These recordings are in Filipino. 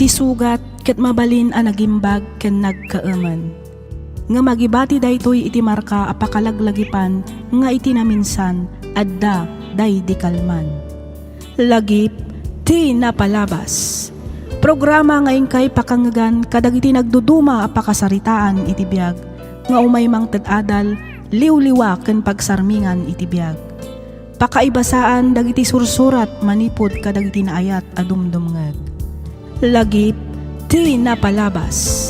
Iti sugat ket mabalin a nagimbag ken nagkaaman. Nga magibati daytoy iti marka a pakalaglagipan nga iti naminsan adda day di kalman. Lagip ti napalabas. Programa ngayon kay pakangagan kadagiti nagduduma a pakasaritaan iti biag nga umaymang ted-adal liwliwa ken pagsarmingan iti biag. Pakaibasaan dagiti sursurat manipod kadagiti naayat a dumdumngeg. Lagip ti napalabas.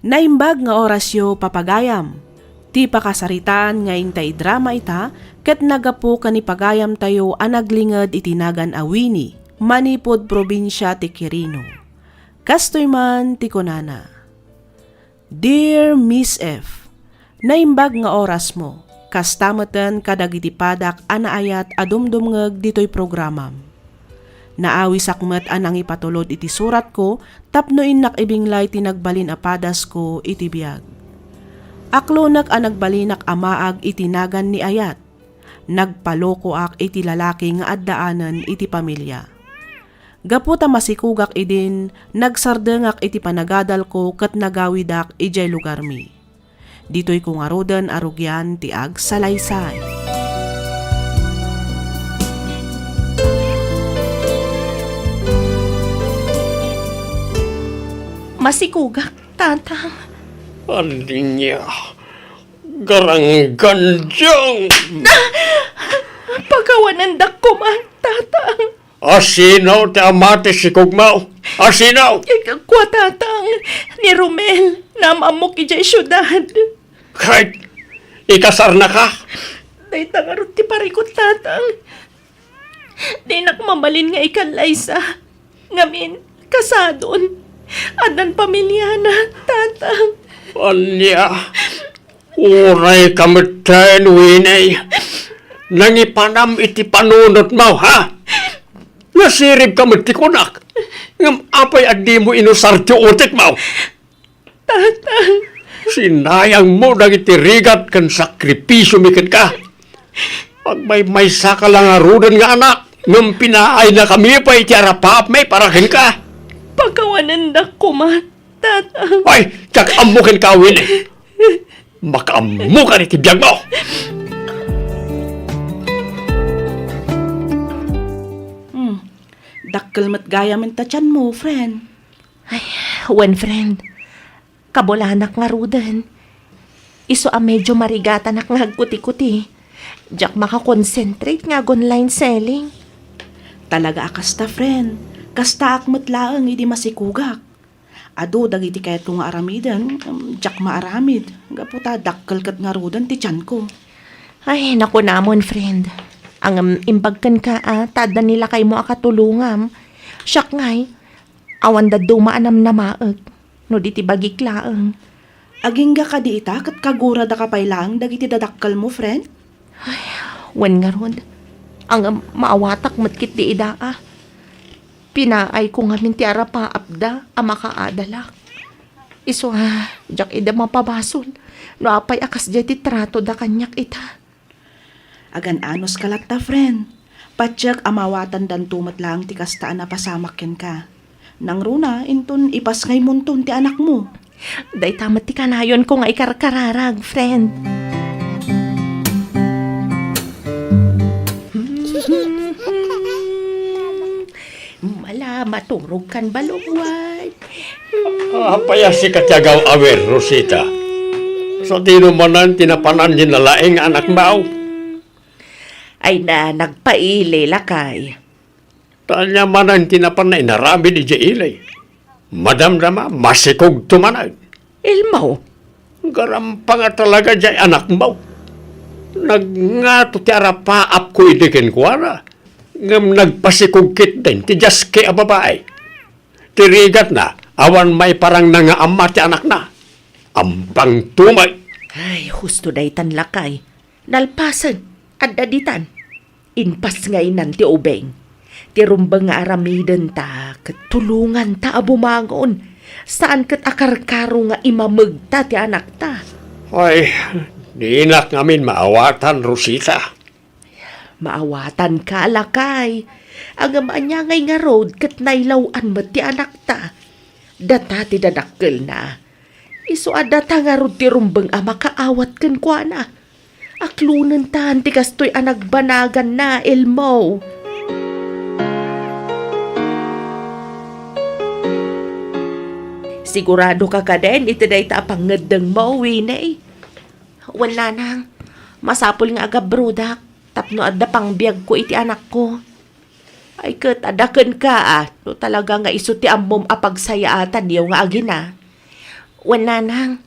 Naimbag nga orasyo papagayam. Ti pakasaritaan nga intay drama ita ket nagapu kanipagayam tayo anaglinged itinagan awini manipod probinsya ti Quirino. Kastoy man ti kunana. Dear Miss F, naimbag nga oras mo. Kastameten kadagiti padak anaayat adumdumngeg ditoy programam. Naawi sakmet anang ipatulod iti surat ko tapno innak ibinglay tinagbalin apadas ko iti biag. Aklonak a nagbalinak amaag itinagan ni ayat. Nagpaloko ak iti lalaki nga addaanan iti pamilya. Gaputa masikugak idin nagsardengak iti panagadal ko ket nagawidak ijay lugar mi. Dito'y kung arudan arugyan ti ag salaysay. Masikugak, tatang. Alinya, garanggan diyang. Pagawanandak ko man, tatang. Asinaw ti amate si Kugmaw. Asinaw. Kwa tatang, ni Romel, namamok ijay syudad. Kahit ikasar na ka. Day tangarot ti parikot, tatang. Day nakmabalin nga ikalaysa. Ngamin, kasadon. Adan pamilya na, tatang. Anya, uray kamitayin winay. Nangipanam iti panunot mo, ha? Nasirib kamit ti kunak. Ngam apay adi mo inusar ti utik mo. Tatang. Sinayang mo dagiti rigat kan sakripisyo mikin ka. Pag may saka lang arudan nga anak, ngam pinaay na kami pa iti arapap may parakin ka. Pagkawanandak ko man, tatang. Ay, tsak amukin ka, Willie. Makaamukan iti biyag mo. Dakkel met gaya men tatyan mo, friend. Ay, wen friend. Kabolanak nga rudan. Iso a medyo marigata nak nga kuti-kuti. Diyak makakonsentrate nga online selling. Talaga akasta, friend. Kasta akmet laeng idi masikugak. Ado dagiti kayat ko nga aramidan, diyak maaramid. Gaputa dakkel kat nga rudan ti tiyan ko. Ay, naku namon, friend. Ang imbagkan ka, tada nila kay mo akatulungam. Siyak ngay, awan da dumaanam na maag. No di ti bagik laeng. Aging ka di ita, kat kagura da kapay lang, dagiti dadakkal mo, friend? Wen nga ron, ang maawatak matkit di ida Pinaay ko nga minti pa apda, makaadalak. Iso jak ida mapabasol. No apay akas jeti trato da kanyak ita. Agan anos kalakta, friend. Patyak amawatan dan tumat lang ti kastaan na pasamakyan ka. Nang runa, inton ipas ngay munton ti anak mo. Day tamat ti kanayon ko nga ikarkararag, friend. Mala, maturog kan balugwad. Apaya si katyagaw awer, Rosita. Sa tinumanan, tinapanan din na laing anak mau. Ay na, nagpaili lakay. Tanya manan tinapan na inarabi ni Jailay. Madam dama, masikog tumanag. Ilmo, Garampang nga talaga jay anak mo. Nagngato ti arapaap ko idikin ko ara. Ngam nagpasikog kit din ti jaske a babae. Tirigat na, awan may parang nangaama ti anak na. Ampang tumay. ay husto day tan lakay. Nalpasan, at daditan. Inpas ngayon ti ubeng. Ti rumbang nga aramiden ta, katulungan ta abumangon. Saan kat akarkaro nga imamagta ti anak ta. Ay, di inak ngamin maawatan, Rosita. Maawatan ka, lakay. Ang amanyangay nga road kat nailawan mo ti anak ta. Data ti dadakkel na. Iso adata nga road ti rumbang makaawat kan kwa na. Aklunan tan ti kastoy anagbanagan na, Elmo. Sigurado ka ka din, iti day ta pangadang mo, Winay. Wala nang. Masapol nga aga brudak. Tapno adda pang biyag ko iti anak ko. Ay kat, adakan ka No talaga nga iso ti ammom apagsayaatan yaw nga agina. Wala nang.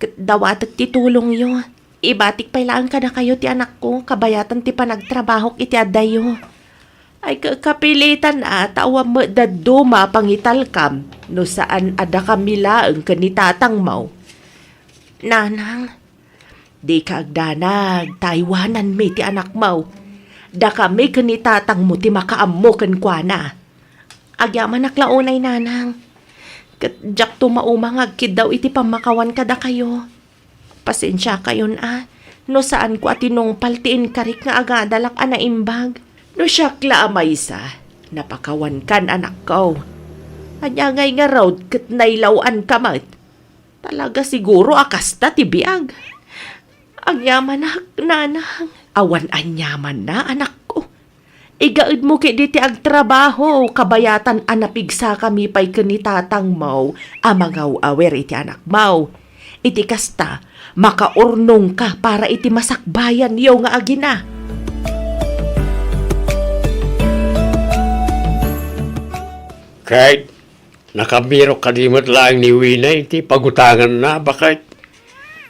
Kat dawatat ti tulong yo. Ibatik pailaan ka na kayo ti anak ko. Kabayatan ti panagtrabahok iti adayo. Ay kapilitan tawa mo daduma pangital kam. No saan ada kamila ang kanitatang mo. Nanang, di ka agdanag, Taiwanan may ti anak mo. Da kami kanitatang mo ti makaammo kan kwa na. Agyaman naklaunay nanang. Katjak tumaumang agkid daw iti pamakawan kada kayo. Pasensya kayon No saan ko atinong paltiin karik nga aga dalak imbag. No siyakla amaysa. Napakawan kan anak ko. Anyangay nga raw kat nailawan kamat. Talaga siguro akasta ti biag. Agyaman nanang. Awan anyaman na anak ko. Igaid mo kiti agtrabaho. Kabayatan anapigsa kami pa'y kanitatang mo. Amangaw awer iti anak mo. Iti kasta, makaurnong ka para iti masakbayan yaw nga agina. Kahit nakamiro kalimot lang ni Winay, iti pagutangan na, bakit?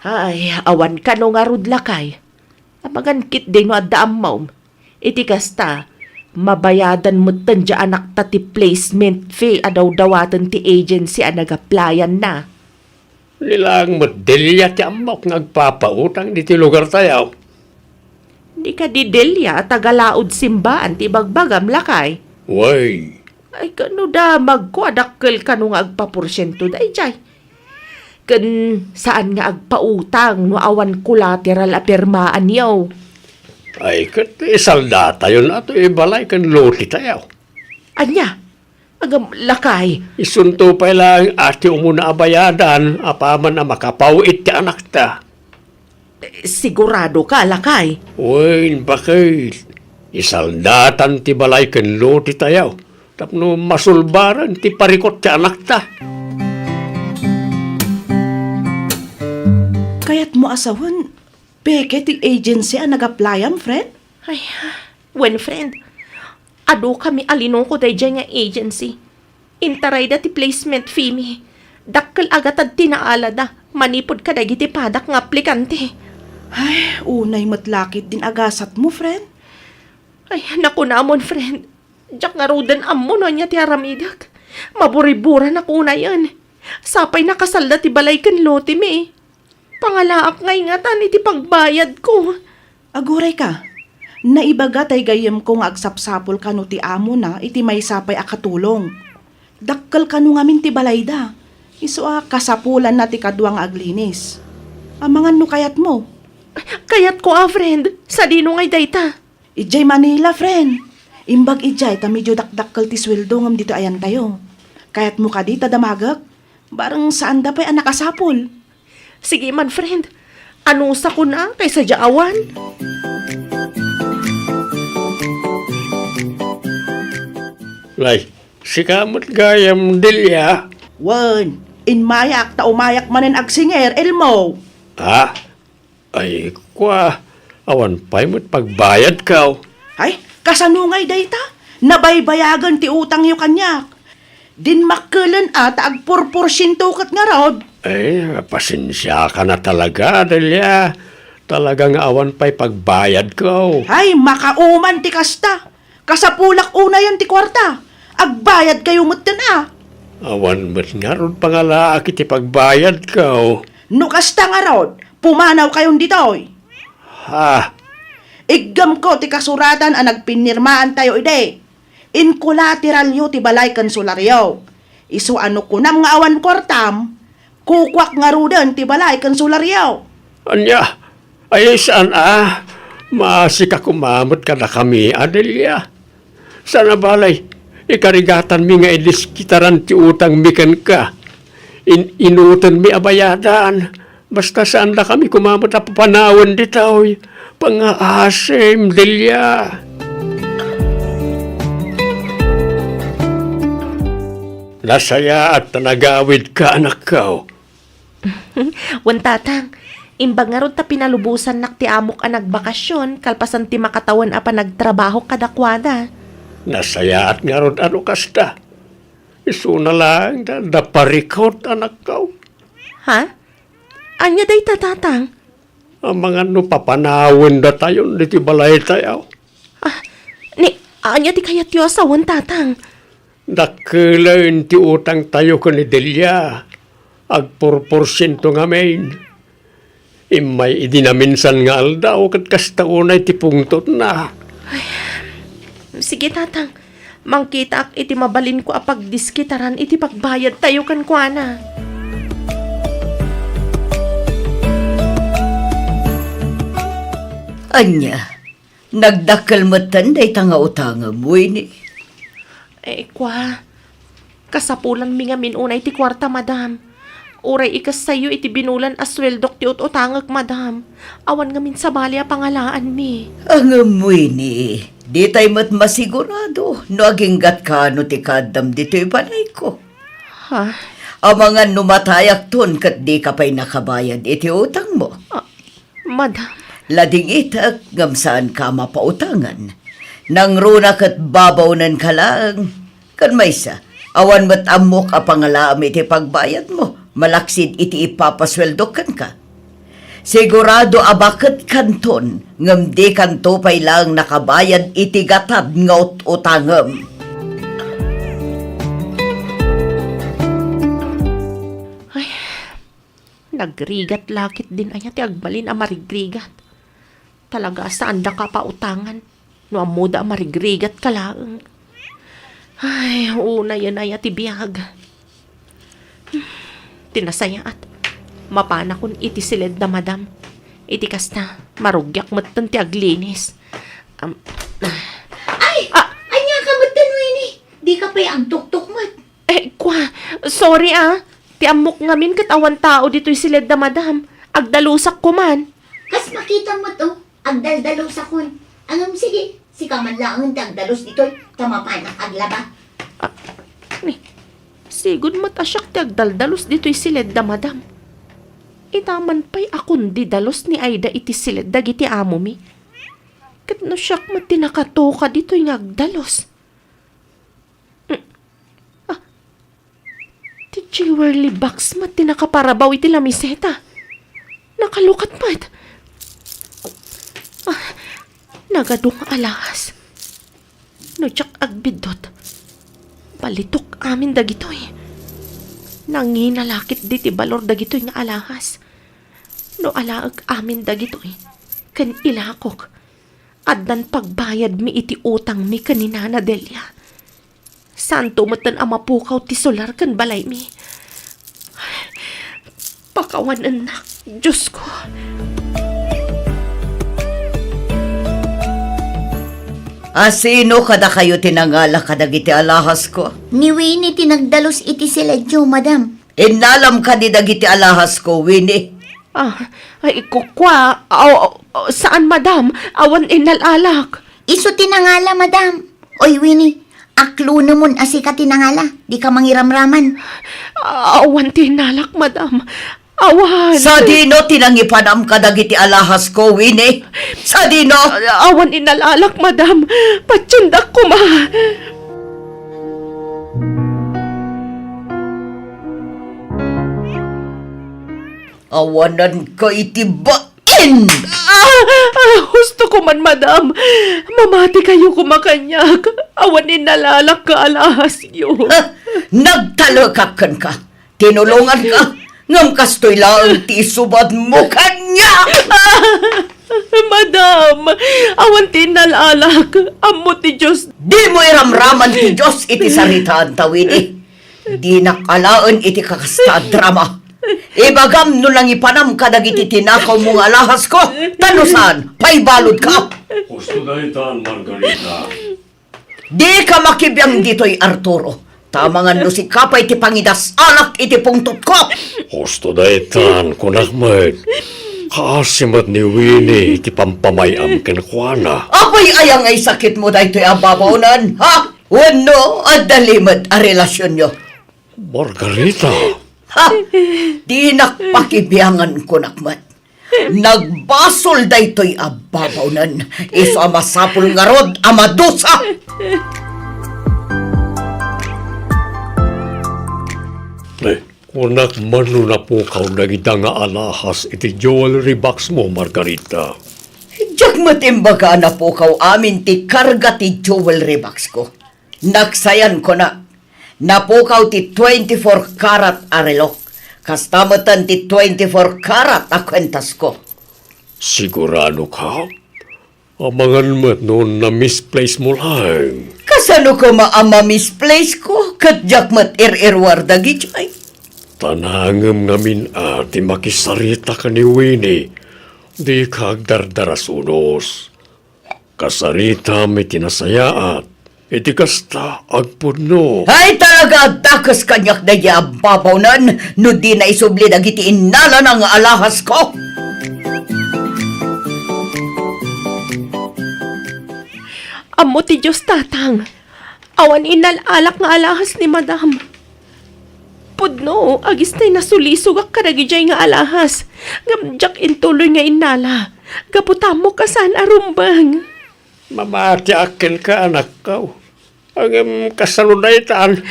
Ay, awan ka no nga rudlakay. Amagankit din no adda ammaw. Iti kasta, mabayadan mo tanja anak ta ti placement fee adaw dawatan ti agency nagaplayan na. Nilang modelya ti amok ngagpapautang di ti lugar tayo. Di ka didelya tagalaod simbaan ti bagbagam lakay. Way, Ay kano da magkuadakkel kano nga agpaporsyento da ijay. Kan saan nga agpautang no awan collateral apirmaan yaw. ay kat isaldata yun ato ibalay kan loti tayo. Anya, agam lakay. Isunto pa lang ati umuna abayadan, apaman na makapawit ti anak ta. Sigurado ka lakay. Uy, bakit? Isaldatan ti balay kan loti tayo. Tapno masulbaran ti parikot ti anak ta. Kaya't mo asawan, peke ti agency nag-applyam, friend? Ay, when friend, ado kami alinong ko day dyan nga agency. Intaray da ti placement fee mi. Dakkel agatad tinaala da, manipod ka dagiti padak nga aplikante. Ay, unay matlakit din agasat mo, friend. Ay, naku namon friend. Diyak nga rodan ammo no niya ti aramidak. Maburibura na kuna yan. Sapay nakasalda ti balay kan lote mi. Pangalaak ngay nga tan iti pagbayad ko. Aguray ka. Naibaga tay gayem ko nga agsapsapol kano ti amo na iti may sapay akatulong. Dakkel kano ngamin ti balayda. Iso kasapulan na ti kadwang aglinis. Amangan no kayat mo. Kayat ko friend. Sa dino ngay dayta. Ijay Manila, friend. Imbag ijay ta medyo dakdakkel ti sweldo ngam dito ayan tayo. Kayat mo ka dita damagak. Barang saan da pa'y nakasapol. Sige man friend. Ano sa ko na kaysa jaawan? Lay, si kamot gayam dilya. Wan, inmayak ta umayak manen agsinger, Elmo. Ha? Ay, kwa. Awan pa'y mo't pagbayad ka. Ay, kasanungay dayta. Nabaybayagan ti utang yu kanyak. Din makkelan at agpurporsinto kat nga rod. Ay, pasensya ka na talaga, Delia. Talagang awan pa'y pagbayad ko. Ay, makauman ti kasta. Kasapulak una yan ti kwarta. Agbayad kayo mutten Awan mo't nga ron pangalaak iti pagbayad ko. No kasta nga rod, pumanaw kayon ditoy. Ha? Iggam ko ti kasuratan ang nagpinirmaan tayo ide. In collateral yu ti balay kansularyo. Isu ano kunam nga awan kwartam, kukwak nga rudan ti balay kansularyo. Anya? Ay, saan Maasi ka kumamot ka na kami, Adelia. Sana balay, ikarigatan mi nga idiskitaran ti utang mikan ka. Inutan mi abayadan. Basta saan na kami kumamot na papanawan ditaw. Pangaasim, Delia. Nasaya at nagawid ka, anak ko. Wan tatang, imbang nga ron ta pinalubusan nak ti amok a nagbakasyon, kalpasan ti makatawan a pa nagtrabaho kadakwada. Nasaya at nga ron ano kasta. Isu na lang da parikot, anak ko. Ha? Anya day tatang? Ang mga no papanawan da tayo, niti balay tayo. Anya ti kayat yu asawan tatang? Dakilain ti utang tayo ko ni Delia. Agpurporsyento nga main. Imay idinaminsan nga aldaw kat kastaunay ti pungtot na. Sige tatang, mangkita ak iti mabalin ko apag diskitaran iti pagbayad tayo kan kuana. Anya, nagdakkel matan day tanga utanga mo ini. Kasapulan mi nga minunay ti kwarta, madam. Uray ikas sayo iti binulan asweldok ti utangag, madam. Awan nga min sa bali a pangalaan mi. Ang mo ini, di tayo mat masigurado no aginggat ka no ti kadam dito ibanay ko. Ha? Ang mga numatayak ton kat di ka pa'y nakabayad iti utang mo. Madam, Lading itak ngam saan ka mapautangan. Nang runa kat babaw nan kalang. Kan maysa, awan mat amok a pangalaam iti pagbayad mo. Malaksid iti ipapasweldo kan ka. Sigurado abakat kanton, ngam di kanto pa'y lang nakabayad iti gatad nga utangam. nagrigat lakit din aya ti agbalin a marigrigat. Talaga saan da ka pa utangan? No amuda a marigrigat ka laeng. Ay, una yan aya ti biyag. Tinasaya at mapana kun iti silid da madam. Iti kasta, marugyak matan ti aglinis. Ay nga ka matanwini. Di ka pa'y ang tuktok mat. Sorry Ti amok ngamin katawan tao dito'y silid da madam. Agdalusak ko man. Kas makita mo to, ang daldalo sa kun. Anong sige, si kaman lang ang dagdalos dito'y tamapan ang aglaba. Sigud matasyak ti agdaldalos dito'y silid da madam. Itaman pa'y akon di dalos ni Aida iti silid dagiti amo mi. Kat no siyak matinakato ka dito'y ngagdalos. Ti jewelry box matinakaparabaw iti lamiseta. Nakalukat mat. Nagadong alahas. No tsak agbidot. Palitok amin dagitoy. Nanginalakit di ti balor dagitoy nga alahas. No alaag amin dagitoy. Kan ilakok. Addan pagbayad mi iti utang mi kanina na Delia. Santo matan ama pukaw ti solar kan balay mi. Pakawan anak, Diyos ko. Sino kada kayo tinangala kadagiti alahas ko? Ni Winnie tinagdalos iti siledyo, madam. Inalam ka di dagiti alahas ko, Winnie. Kukwa, saan madam? Awan inalalak. Iso tinangala, madam. Oy, Winnie, aklo naman asi ka tinangala. Di ka mangiramraman. Awan tinalak, madam. Awan. Sa dino tinangipanam kadagiti alahas ko, Winnie? Sa dino? Awan inalalak, madam. Patsundak ko, ma. Awanan ka itibain! Gusto ko man, madam. Mamati kayo kumakanyag. Awan inalalak ka alahas yun. Nagtalakakan ka. Tinulungan ka. Ngam kastoy lang ti subad mo kanya! Madam, awan tinalalak. Amo ti Diyos. Di mo iramraman ti Diyos iti saritaan tawini. Di nakalaan iti kakasta drama. Ibagam no lang ipanam ka dagiti tinakaw mong alahas ko. Tanusan, paibalod ka. Gusto na itan, Margarita. Di ka makibiyang dito'y Arturo. Tamangan no si kapay ti pangidas alak iti pungtot ko. Gusto na itan, kunakmet. Kaasimat ni Winnie, iti pampamayam kenkwana. Apay ayang ay sakit mo dahito'y ababawnan, ha? Wano, at dalimad a relasyon nyo. Margarita, Ha? Di nakpakibiyangan ko nakmat. Nagbasol daytoy ababawnan. Iso amasapul nga rod, amadusa. kunak manu na po kaw nagita nga alahas iti jewelry box mo, Margarita. Diyak matimbaga na po kaw amin ti karga ti jewelry box ko. Naksayan ko na. Napukaw ti 24 karat arelok. Kastamatan ti 24 karat a kwentas ko. Sigurado ka? Amangan mo't noon na misplace mo lang. Kasano ko maama misplace ko? Kadyak mat ir-irwar dagi jay. Tanangam ngamin ati makisarita ka ni Winnie. Di kag dardaras unos. Kasarita may tinasayaat. Iti kasta agpuno. Ay talaga dakas kanyak na yababaw no di na isubli dagiti inala ng alahas ko. Amo ti Diyos tatang. Awan inalalak nga alahas ni madam. Pudno, agistay nasulisog ak karagijay nga alahas. Ngamjak intuloy nga inala. Gaputamo ka saan arumbang. Mamati akin ka anak ka. Ang kasalunaytaan,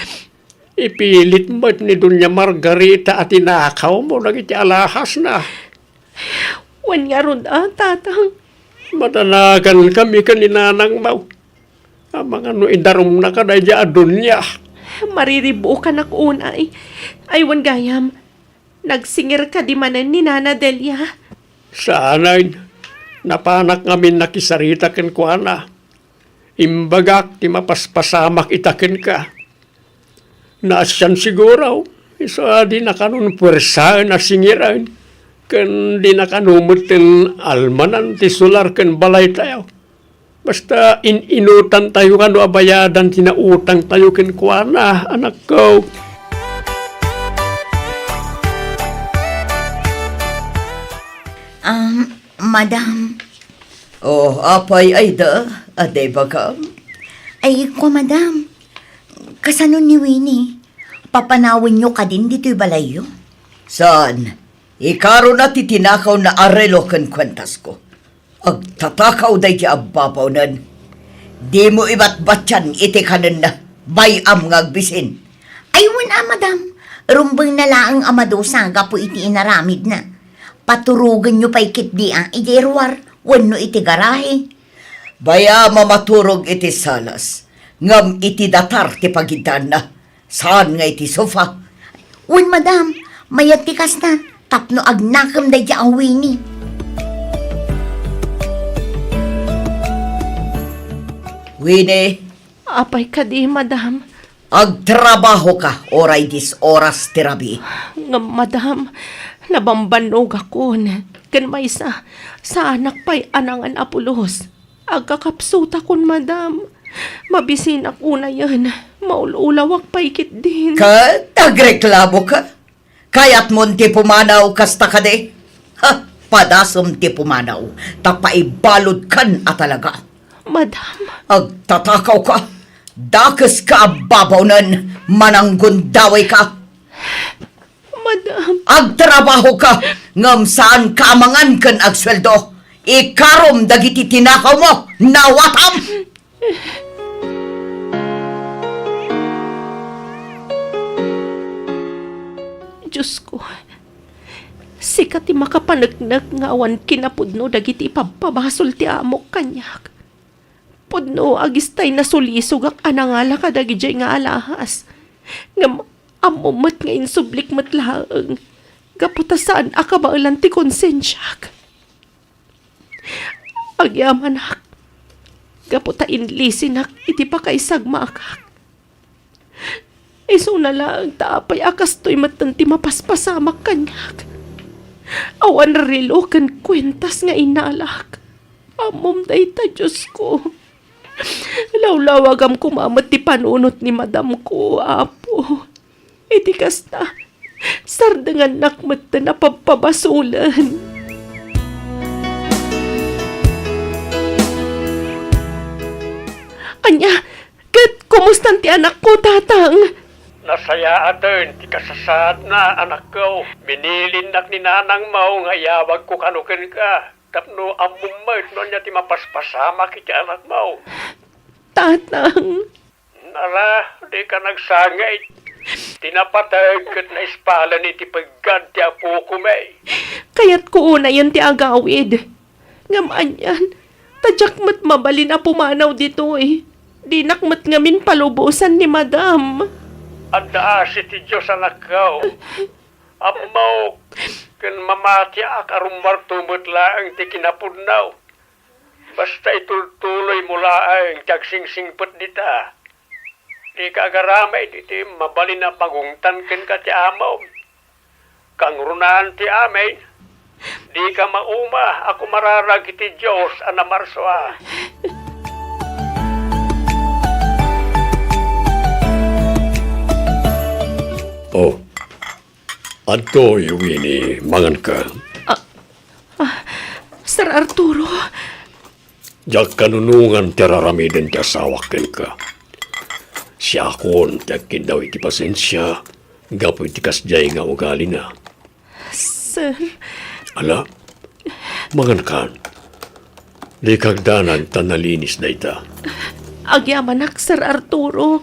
ipilit mo ni Dunya Margarita at inakaw mo nagiti alahas na. Wan nga ron tatang. Matanagan kami kaninanang mau. Ang mga no idarom na ka na dya Dunya. Mariribu ka na kunay. Aywan gayam. Nagsingir ka di manan ni Nana Delia. Sanay, napanak ngamin nakisarita ken kuana. Imbagak ti mapaspasamak itaken ka. Naasyan siguro. Isa di nakanun puwersaan na singiran. Ken di nakanumot ten almanan ti sular ken balay tayo. Basta inutan tayo kano abayadan tinautang tayo ken kuana, anak ko. Madam. Oh, apay ay da, aday bagam. Ay, ko, madam. Kasano ni Winnie? Papanawin nyo ka din dito'y balayo? Saan? Ikaro na titinakaw na arelo ken kwentas ko. Agtatakaw day ti ababaw nan. Di mo ibat-batyan iti kanan na bayam ngagbisin. Ay, wala, madam. Rumbang na laang amadosa po iti inaramid na. Paturugan nyo pa ikit di ang iderwar. Wano iti garahe. Baya mamaturog iti salas. Ngam iti datar ti pagitan na. Saan nga iti sofa? Wan, madam. Mayat tikas na. Tapno agnakam day ang Winnie. Winnie, Apay ka di, madam. agtrabaho ka oray dis oras tirabi. Nga, madam, nabambanog ako. Kan may sa anak pa'y anangan apulos. Agkakapsuta kon, madam. Mabisin ako na yan. Maululawak paikit din. Ka, tagreklamo ka? Kayat mo ti pumanaw kasta ka de? Ha, padasom ti pumanaw. Tapaibalod kan at talaga. Madam, Agtatakaw ka. Dakas ka ababawnan. Mananggundaway ka. madam, Agtrabaho ka. Ngam saan kaamangan kan agsweldo. Ikarom dagiti tinakaw mo. Nawatam! Diyos ko. Sikat ti makapanagnak nga awan kinapudno dagiti ipababasol ti amok kanyak. Pudno agistay na sulisog ak anangala ka dagijay nga alahas. Nga amumat nga insublik matlaang. Gaputasaan akabailan ti konsensyak. Agyaman ak. Gaputa inlisin ak iti pakaisagma akak. Iso na lang taapay akas to'y matanti mapaspasamak kanyak. Awan relo kan kwentas nga inalak. Amom day ta, Diyos ko. Lawlawagam kumamat ti panunot ni madam ko, apo. Itikas na, sardangan nakmat na napapabasulan. Anya, kat kumustan ti anak ko, tatang? Nasaya atin, ti kasasad na anak ko. Binilin nak ni nanang mo, nga yawag ko kanukin ka. Tapno amumay, no niya ti mapaspasama kiti anak mo. Tatang, Nara, di ka nagsangay. Tinapatag kat na ispala ni ti paggan ti apo ko may. kaya't ko una yun ti agawid. Ngamaan yan, tadyak mat mabalin na pumanaw dito eh. Di nakmat ngamin palubusan ni madam. Anda si ti Diyos anak ko. Amaw, kan mamati akarumar tumot laang ti kinapudnaw. Basta ituloy mo laang tagsingsingpot dita. Di ka agaramay diti mabalin na pagungtan ken ka ti amaw. Kang runaan ti amay. Di ka mauma, ako mararag iti Diyos anamarsoa. Oh, ato Winnie, mangan ka. Sir Arturo, Jak kanunungan tiraramiden ti asawaken ka. Siya akon tiagkin daw iti pasensya. Gapo iti kasjay nga ugali na. sir, Ala, mangan kan. Di kagdanan tanalinis na ita. agyamanak Sir Arturo.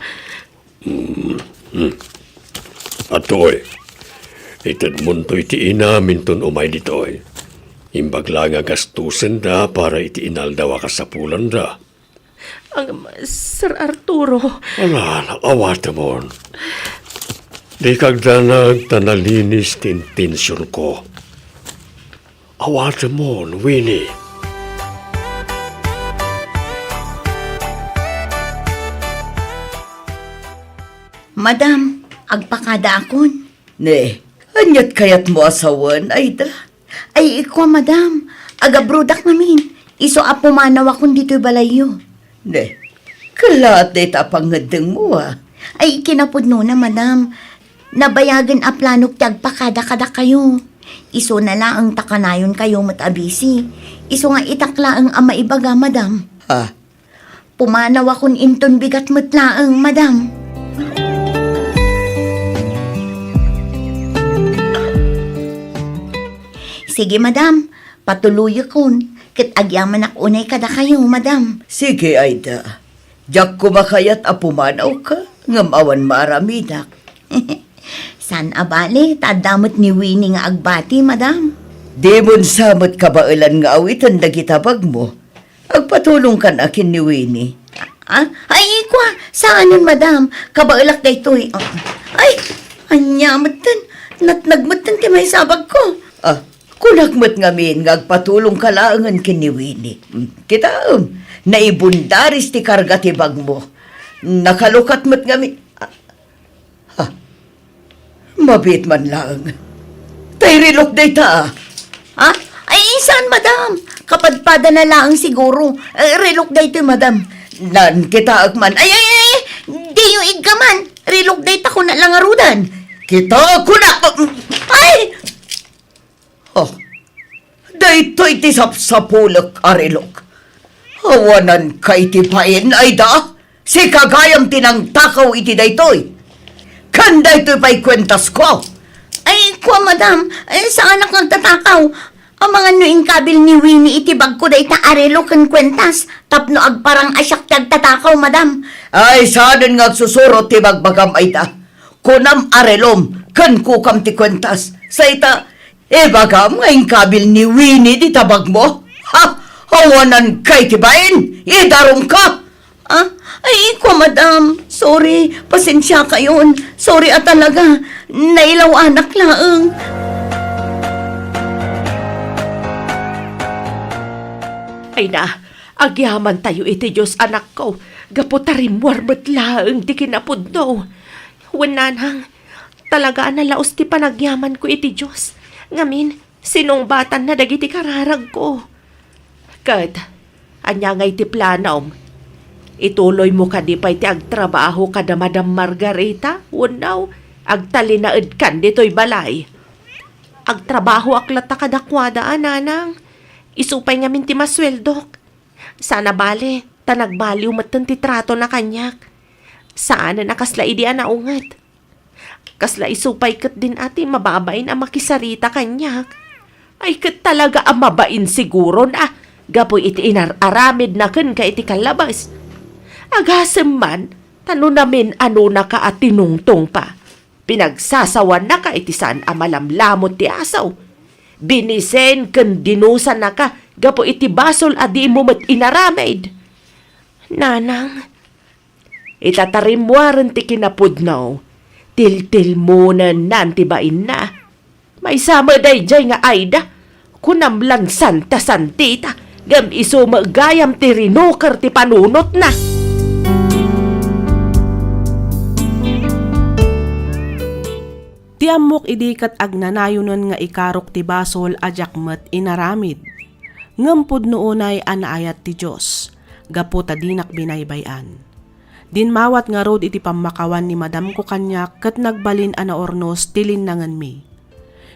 Atoy, itad munto iti inamin ton umay ditoy. Imbag lang nga gastusen da para iti inaldawa kasapulan da. Ang Sir Arturo, Wala, awata mo. Di kagdanag tanalinis tintensyon ko. Awata mo, Winnie. Madam, agpakada akon. Ne, anyat kayat mo asawan, ay da. Ay, ikaw, madam. Agabrudak namin. Iso apumanaw akon dito'y balayo. Ne, kalat na itapangadang mo Ay, kinapudno na, madam. Nabayagan a planok tagpakada-kada kayo. Iso na lang ang takanayon kayo matabisi. Iso nga itakla ang ama ibaga, madam. Ha? Pumanaw akon inton bigat matlaang, madam. Sige, madam. Patuloy akon. Kit agyaman ak unay kada kayo, madam. Sige, Aida. Jak kumakayat apumanaw ka, ngamawan maramidak. San abali, tadamot ni Winnie nga agbati, madam. Di mon samot kabailan nga awitan na gitabag mo. Agpatulong kan akin ni Winnie. Ah, ay, ikwa, saanin, madam? Kabailak na ito'y. Ay, anyamatan. Natnagmatan ti may sabag ko. Ah, kunakmat ngamin nga agpatulong kalaangan kin ni Winnie. Kita, naibundaris ti karga ti bag mo. Nakalukat mat ngamin. Mabit man lang. Tayrilok day ta. Ha? Ay, saan, madam? Kapadpada na lang siguro. Relok day ito, madam. Nan kita agman. Ay, di yung iggaman. Relok day ko na lang arudan. Kita ko na. Ay! Oh, daytoy ti sapsapulok arilok. Hawanan kay ti pain ay da. Si kagayam tinang takaw iti daytoy. Kan daytoy pa'y kwentas ko. Ay, kwa, madam. Ay, saan ako nagtatakaw? Ang mga nuing kabil ni Winnie itibag ko day ta arelo kan kwentas. Tapno agparang asyak tagtatakaw, madam. Ay, saanan nga susurot ti bagbagam ay da. Kunam arelom, kan kukam ti kwentas. Sa ita, bagam ngayong kabil ni Winnie di tabag mo. Ha? Hawanan kay ti bain. Idarong ka. Ah, ay, kwa, madam. Sorry, pasensya kayon. Sorry talaga. Nailaw anak laang. ay na, agyaman tayo iti Diyos anak ko. Gaputarim warbat laang di kinapudno. Wananang, talaga nalaos ti panagyaman ko iti Diyos. Ngamin, sinong batan na dagiti kararag ko. Kad, anya nga iti planom, ituloy mo ka di pa iti agtrabaho kada Madam Margarita, unaw, agtalinaed kan dito'y balay. Agtrabaho aklata kadakwada, ananang. Isupay nga minti masweldok. Sana bale, tanagbaliw matan ti trato na kanyak. Saan na nakasla idi anaungat. Kasla isupay kat din ati mababain ang makisarita kanyak. Ay kat talaga ang mabain siguro na gapoy iti inararamid na kan ka iti kalabas. Agasem man, tano namin ano na ka at tinungtong pa. Pinagsasawan na ka iti saan amalamlamot ti asaw. Binisen kan dinusan na ka, gapo iti basol adi mo mat inaramid. Nanang, itatarimwaran ti kinapudnaw, til mo na nantibain na. May sama day jay nga ayda, kunamlan santa santita, gam iso magayam ti rinukar ti panunot na. Ti amok idikat agnanayonon nga ikarok ti basol ajakmet inaramid. Ngampod noonay anaayat ti Diyos, gapu ta dinak binaybayan. Dinmawat nga rod iti pamakawan ni Madam ko kanyak kat nagbalin ana ornos tilin nangan mi.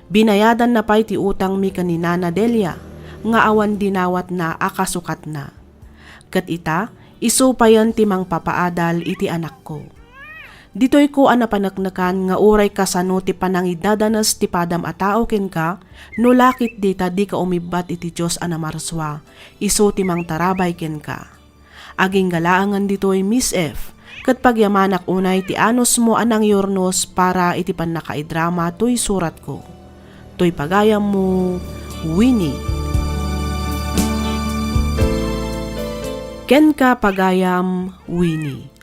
Binayadan na pa'y ti utang mi kanina na Delia, nga awan dinawat na akasukat na. Kat ita, isupayan ti mang papaadal iti anak ko. Dito'y ko anapanaknakan nga uray kasano ti panangidadanas ti padam a tao ken ka, no lakit dita di ka umibat iti Diyos anamarswa, iso ti mang tarabay ken ka. Aging galaangan dito'y Miss F, kat pagyamanak unay ti anos mo anang yornos para iti panakaidrama to'y surat ko. To'y pagayam mo, Winnie. Ken ka pagayam, Winnie.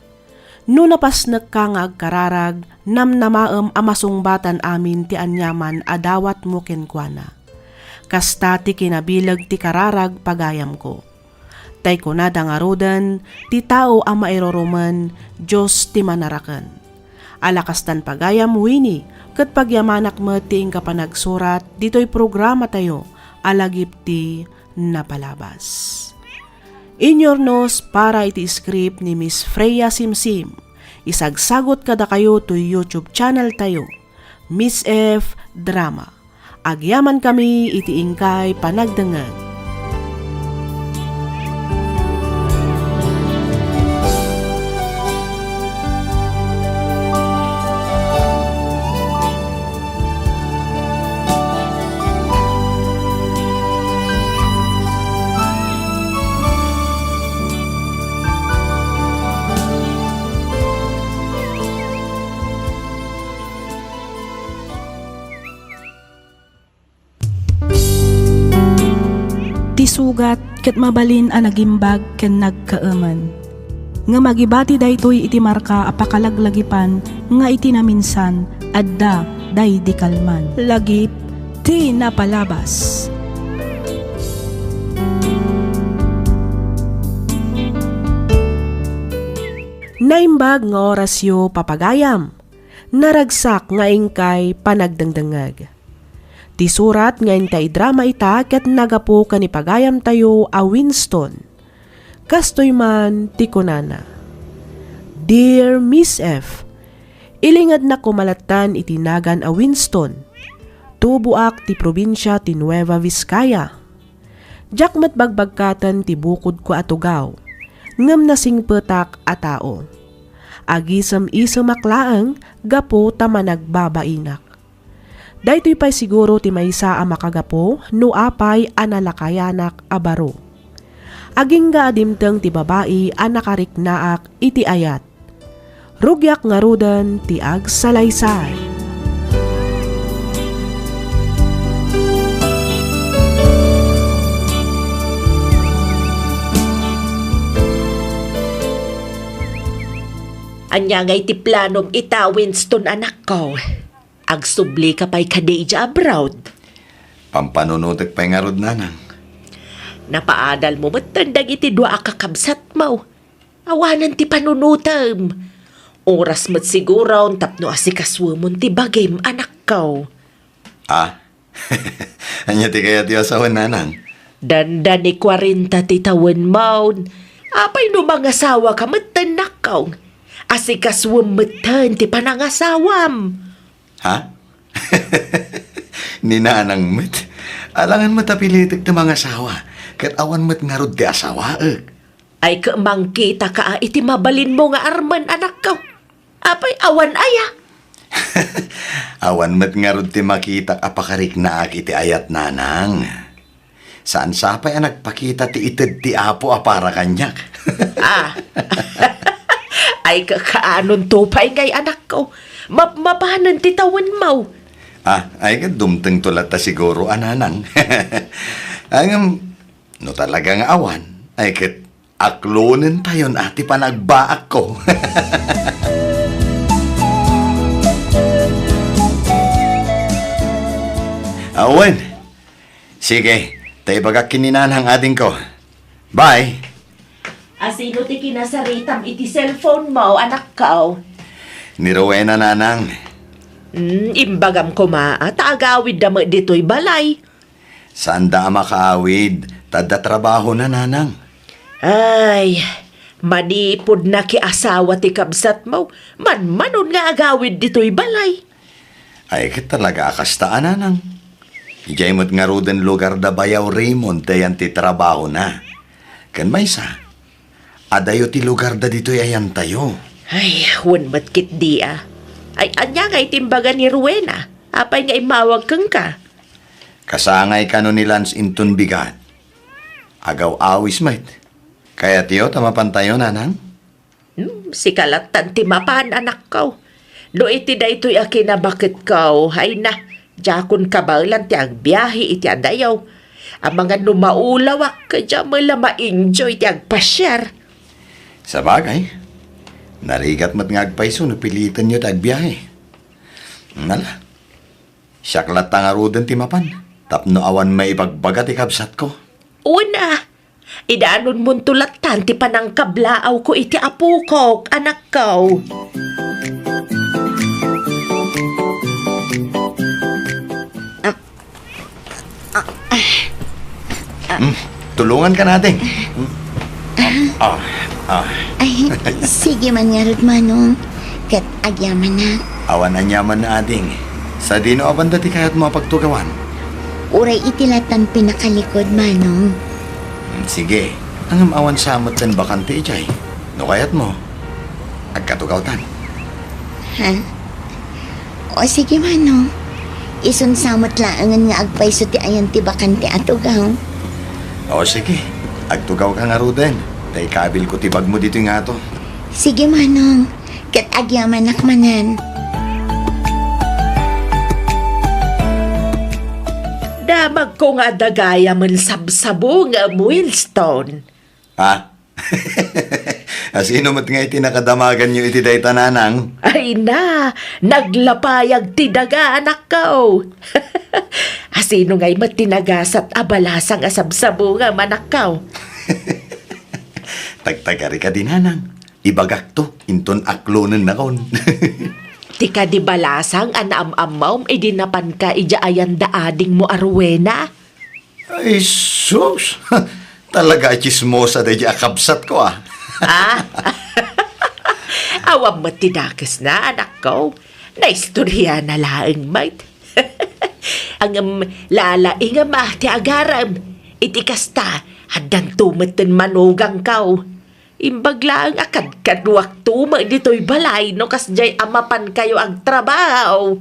No napasnek ka nga agkararag, namnamaem amasungbatan amin ti anyaman adawat mo kenkwana. Kasta ti kinabilag ti kararag pagayam ko. Tay kunada nga rodan, ti tao ang mairoroman, Diyos ti manarakan. Alakastan pagayam, Winnie, kat pagyamanak mo ti ingka panagsurat, dito'y programa tayo, alagip ti napalabas. Inyornos para iti script ni Miss Freya Simsim. Isagsagot kada kayo to YouTube channel tayo, Miss F Drama. Agyaman kami iti ingkay panagdangan. Sugat ket mabalin a nagimbag ken nagkaeman. Nga magibati daytoy iti marka apakalaglagipan nga iti naminsan adda day di kalman. Lagip ti napalabas. Naimbag nga orasyo papagayam. Naragsak nga ingkay panagdangdangag. Ti surat nga intay drama ita ket nagapo kanipagayam tayo a Winston. Kastoy man ti kunana. Dear Miss F, ilingad na kumalatan itinagan a Winston. Tubuak ti probinsya ti Nueva Vizcaya. Jakmat bagbagkatan ti bukod ko atugaw. Ngam nasing petak a tao. Agisam-isam aklaang gapo ta managbabainak. Daytoy pa'y siguro ti maysa a makagapo no apay analakayanak a baro. Aging ga adimteng ti babae a nakariknaak iti ayat. Rugyak nga rudan ti agsalaysay. Anya ngay ti planom ita, Winston anak ko. Agsubli ka pa'y kadeja abroad. Pampanunutek pa'y nga rod nanang. Napaadal mo matandag iti dua kakabsat mo. Awanan ti panunutam. Oras mo't siguro tapno asikaswamon ti bagay anak ko. Ah? Anya ti kaya ti asawan nanang? Danda ni 40 ti tawen maun. Apay no mga asawa ka matanak ko. Asikaswam matan ti panangasawam. Ha? Ni nanang met. Alangan matapilitik ti mga asawa. Kat awan met ngarod ti asawa Ay kamangkita ka iti mabalin mo nga arman anak ko. Apay awan aya. Awan met ngarod ti makita apakarik na iti ayat nanang. Saan sapay ang nagpakita ti ited ti apo para kanyak? Ay kakaanon tupay ngay anak ko. Mapanan ti tawan mo. Ay ka dumteng tulat ta siguro ananang. Ang no talagang awan, ay kat aklonen tayon ati panagbaak ko. Awan. Sige, tayo baga kininanang ating ko. Bye. Asino ti kinasaritam iti cellphone mo, anak ko? Ni Rowena nanang. Imbagam ko taagawid na mo dito'y balay. Saan da makaawid? Tada trabaho na nanang. Ay, manipod na ki asawa ti kabsat mo. Manon nga agawid dito'y balay. Ay kat talaga akastaan nanang. Ijay mo't nga roden lugar da bayaw Raymond dayan ti trabaho na. Kan may sa. Adayo ti lugar da dito'y ayan tayo. Ay, wan matkit di Ay, anya nga itimbaga ni Rowena. Apay nga imawag kang ka. Kasangay ka no ni Lance Inton bigat. Agaw awis mait. Kaya tiyo tamapantayo nanang. Si kalatan ti mapan anak ko. No iti da ito'y akin na bakit ko. Ay na, jakon kabalan ti agbiyahe iti adayaw. Ang mga numaulawak ka dyan mala ma-enjoy ti agpasyar. Sa bagay. Narigat mat nga agpaiso no pilitan nyo tagbiyahe. Nala. Siyaklat nga roden ti mapan. Tapno awan may ipagbaga ti kabsat ko. Una, idaanon mong tulatan ti panang kablaaw ko iti apo ko, anak ko. Tulungan ka natin. Ay, sige man nga manong. Kat agyaman na. Awan anyaman na ading. Sa dino abanda ti kayat mo pagtugawan. Uray itilatan pinakalikod manong. Sige. Ang awan samot sen bakante ijay. No kayat mo. Agkatugawtan. Ha? O sige manong. Isun samot laangan nga agpaiso ti ayan ti bakante atugaw. O sige. Agtugaw ka nga roden. Tay kabil ko tibag mo dito nga to. Sige manong. Kat agyaman nakmanan. Damag ko nga dagaya man sabsabo nga Wilstone. Ha? Asino mat nga iti nakadamagan nyo iti day tananang? Ay na, naglapayag ti daga anak ko. Asino nga'y matinagasat abalasang asabsabo nga manakaw. Tagtagari ka din nanang. Ibagak to, inton aklonen na kon. Tika di balasang anaam-amaw idinapan ka ijaayan daading mo Rowena. Ay, sus! Talaga chismosa da di akabsat ko Awam matidakis na anak ko. Naistorya na laang mate. Ang lalaing ti agaram. Iti kasta, hadang tumatan manugang kao. Imbaglaang akad-kadwak tuma dito'y balay no kasjay amapan kayo ang trabaho.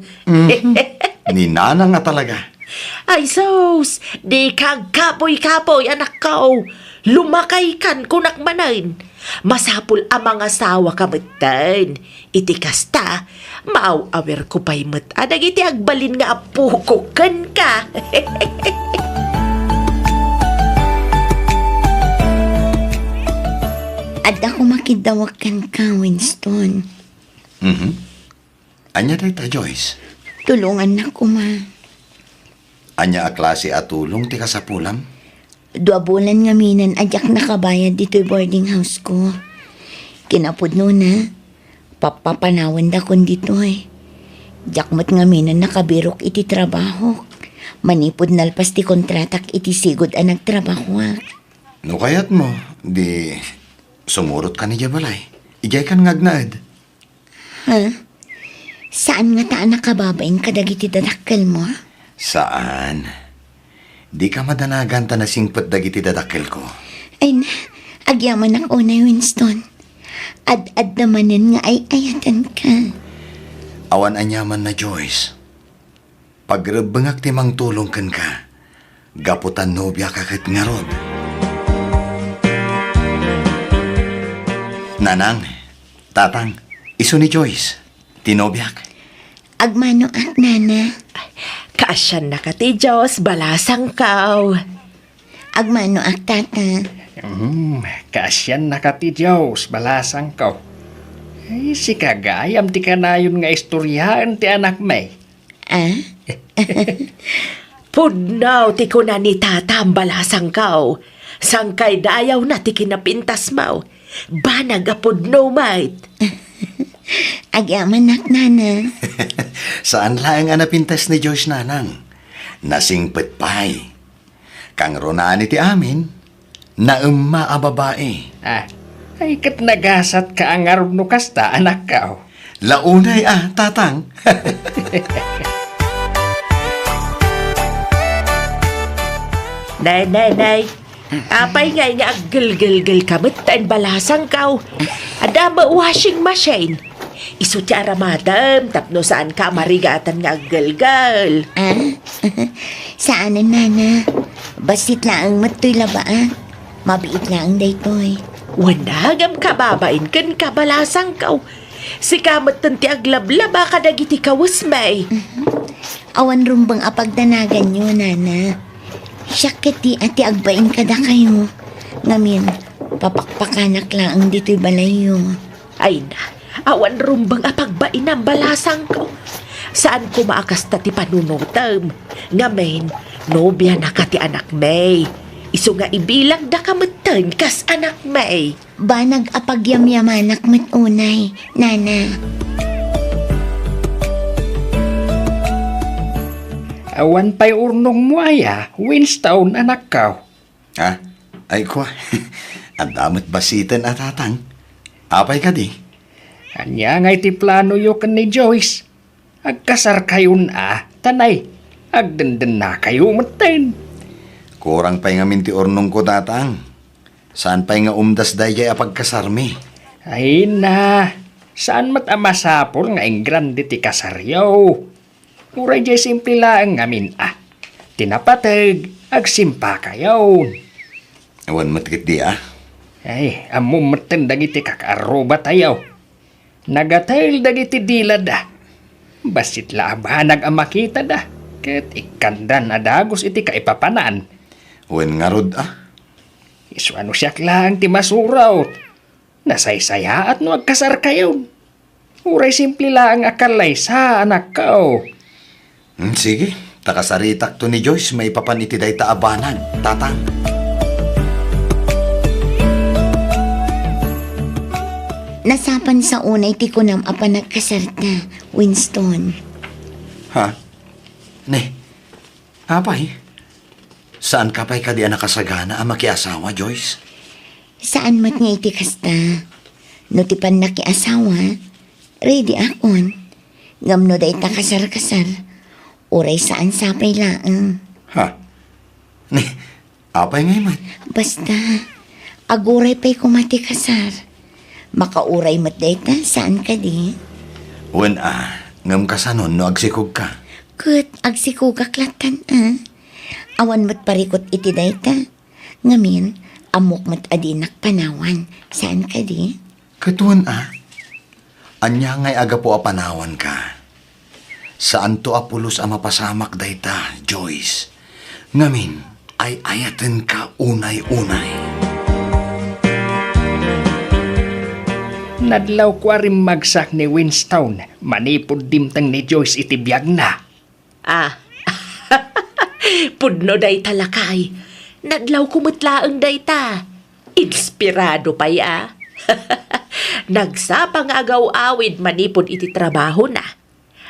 Ni nanang nga talaga. Ay sos, di kag kapoy-kapoy anak ko. Lumakay kan kunak manain. Masapul ang mga sawa kamatan. Iti kasta, maaw-awer ko pa'y adag iti agbalin nga apuko kan ka. At ako makidawakan ka, Winston. Anya day ta, Joyce? Tulungan na ko, ma. Anya a klase at tulong ti kasapulam? 2 bulan nga minan adyak nakabayad dito'y boarding house ko. Kinapod no na. Papapanawan da kon dito eh. Jakmat nga minan nakabirok iti trabaho. Manipod nalpas ti kontratak iti sigod ang nagtrabaho. No kayat mo, di sumurot ka ni Jabalay. Ijay kan ngagnaed. Ha? Saan nga taan nakababain kadagiti dadakkel mo? Saan? Di ka madanagan ta nasingpet dagiti dadakkel ko. Ay na, agyaman ako na Winston. Ad-ad namanin nga ay ayatan ka. Awan anyaman na Joyce. Pagrebengak timang tulong kan ka. Gaputan nobya kakit nga rod. Nanang, tatang, iso ni Joyce. Tinobyak. Agmano ak nana. Kaasyan na ka ti Diyos, balasang kaw. Agmano ak tata. Kaasyan na ka ti Diyos, balasang ko. Ay, si kagayam ti kanayon nga istoryahan ti anak may. Ah? Pudnaw ti kuna ni tata ang balasang kaw. Sangkay dayaw na ti kinapintas mo. Banag a pudno mait. Agyaman ak nana. Saan lang ang napintas ni Joyce nanang? Nasingpet pay. Kang ronaan iti amin, na a babae. Ay kat nagasat ka ang arog no kasta, anak ka. Launay tatang. Nay. Apay nga niya aggal-gal kamot tan balasang kaw. Adama washing machine. Iso ti aramadam, tapno saan ka marigatan nga aggal-gal. Ah? Saan na nana? Basit lang matoy labaan. Mabiit lang daytoy. Wanagam kababain kan kabalasang kaw. Si kamot tan ti aglablaba kadagiti kawas may. Awan rumbang apagdanagan nyo, nana. Syakiti ati agbain kada kayo. Ngamin, papakpakanak lang dito'y balayo. Ay na, awan rumbang apagbain ang balasang ko. Saan ko maakas ta ti panunutam? Ngamen, nobya na ka ti anak may. Iso nga ibilang da kamatan kas anak may. Banag apagyamyamanak matunay, nana. Awan pa'y urnong mo Winston, anak ka. Ha? Ay ko, ang damat basitan tatang. Apay ka di? Anya nga iti plano yo kan ni Joyce. Agkasar kayo tanay. Agdandan na kayo matin. Kurang pa'y nga minti urnong ko tatang. Saan pa'y nga umdas dayay apagkasarmi? Ay na, saan matamasapol nga ing grande ti kasaryaw? Uray jay simple lang ngamin tinapatag, agsimpa kayo. Awan matkit di Ay, amom matin dagiti kakaroba tayo. Nagatail dagiti dilad Basit laabanag ang makita ket ikandan adagos iti kaipapanan. Wen nga rod Isu ano siyak lang ti masuraw. Nasaysaya at no agkasar kayo. Uray simple lang akalay sa anak kao. Sige, takasaritak to ni Joyce may papaniti day taabanan, tatang. Nasapan sa unay ti kunam apa nagkasarta, Winston. Ha? Ne, apay? Saan ka pa'y kadi nakasagana ang makiasawa, Joyce? Saan mat nga iti kasta? No ti pan nakiasawa, ready akon. Ngamno day ta kasar-kasar. Uray saan sapay laang. Ha? Ne, apay ngay man? Basta, aguray pa'y kumati kasar. Makauray mat dayta, saan ka di? Wen ngam ka sa nun no agsikog ka. Kut, agsikugak-latan Awan mat parikot iti dayta. Ngamin, amok mat adinak panawan. Saan ka di? Katuan anya ngay aga po apanawan ka. Saan to apulos ang mapasamak dayta, Joyce? Ngamin, ay ayaten ka unay-unay. Nadlaw ko rin magsak ni Winston. Manipod dimtang ni Joyce iti biyag na. Pudno day talakay. Nadlaw kumutlaang day ta. Inspirado pa Nagsapang agaw-awid manipod iti trabaho na.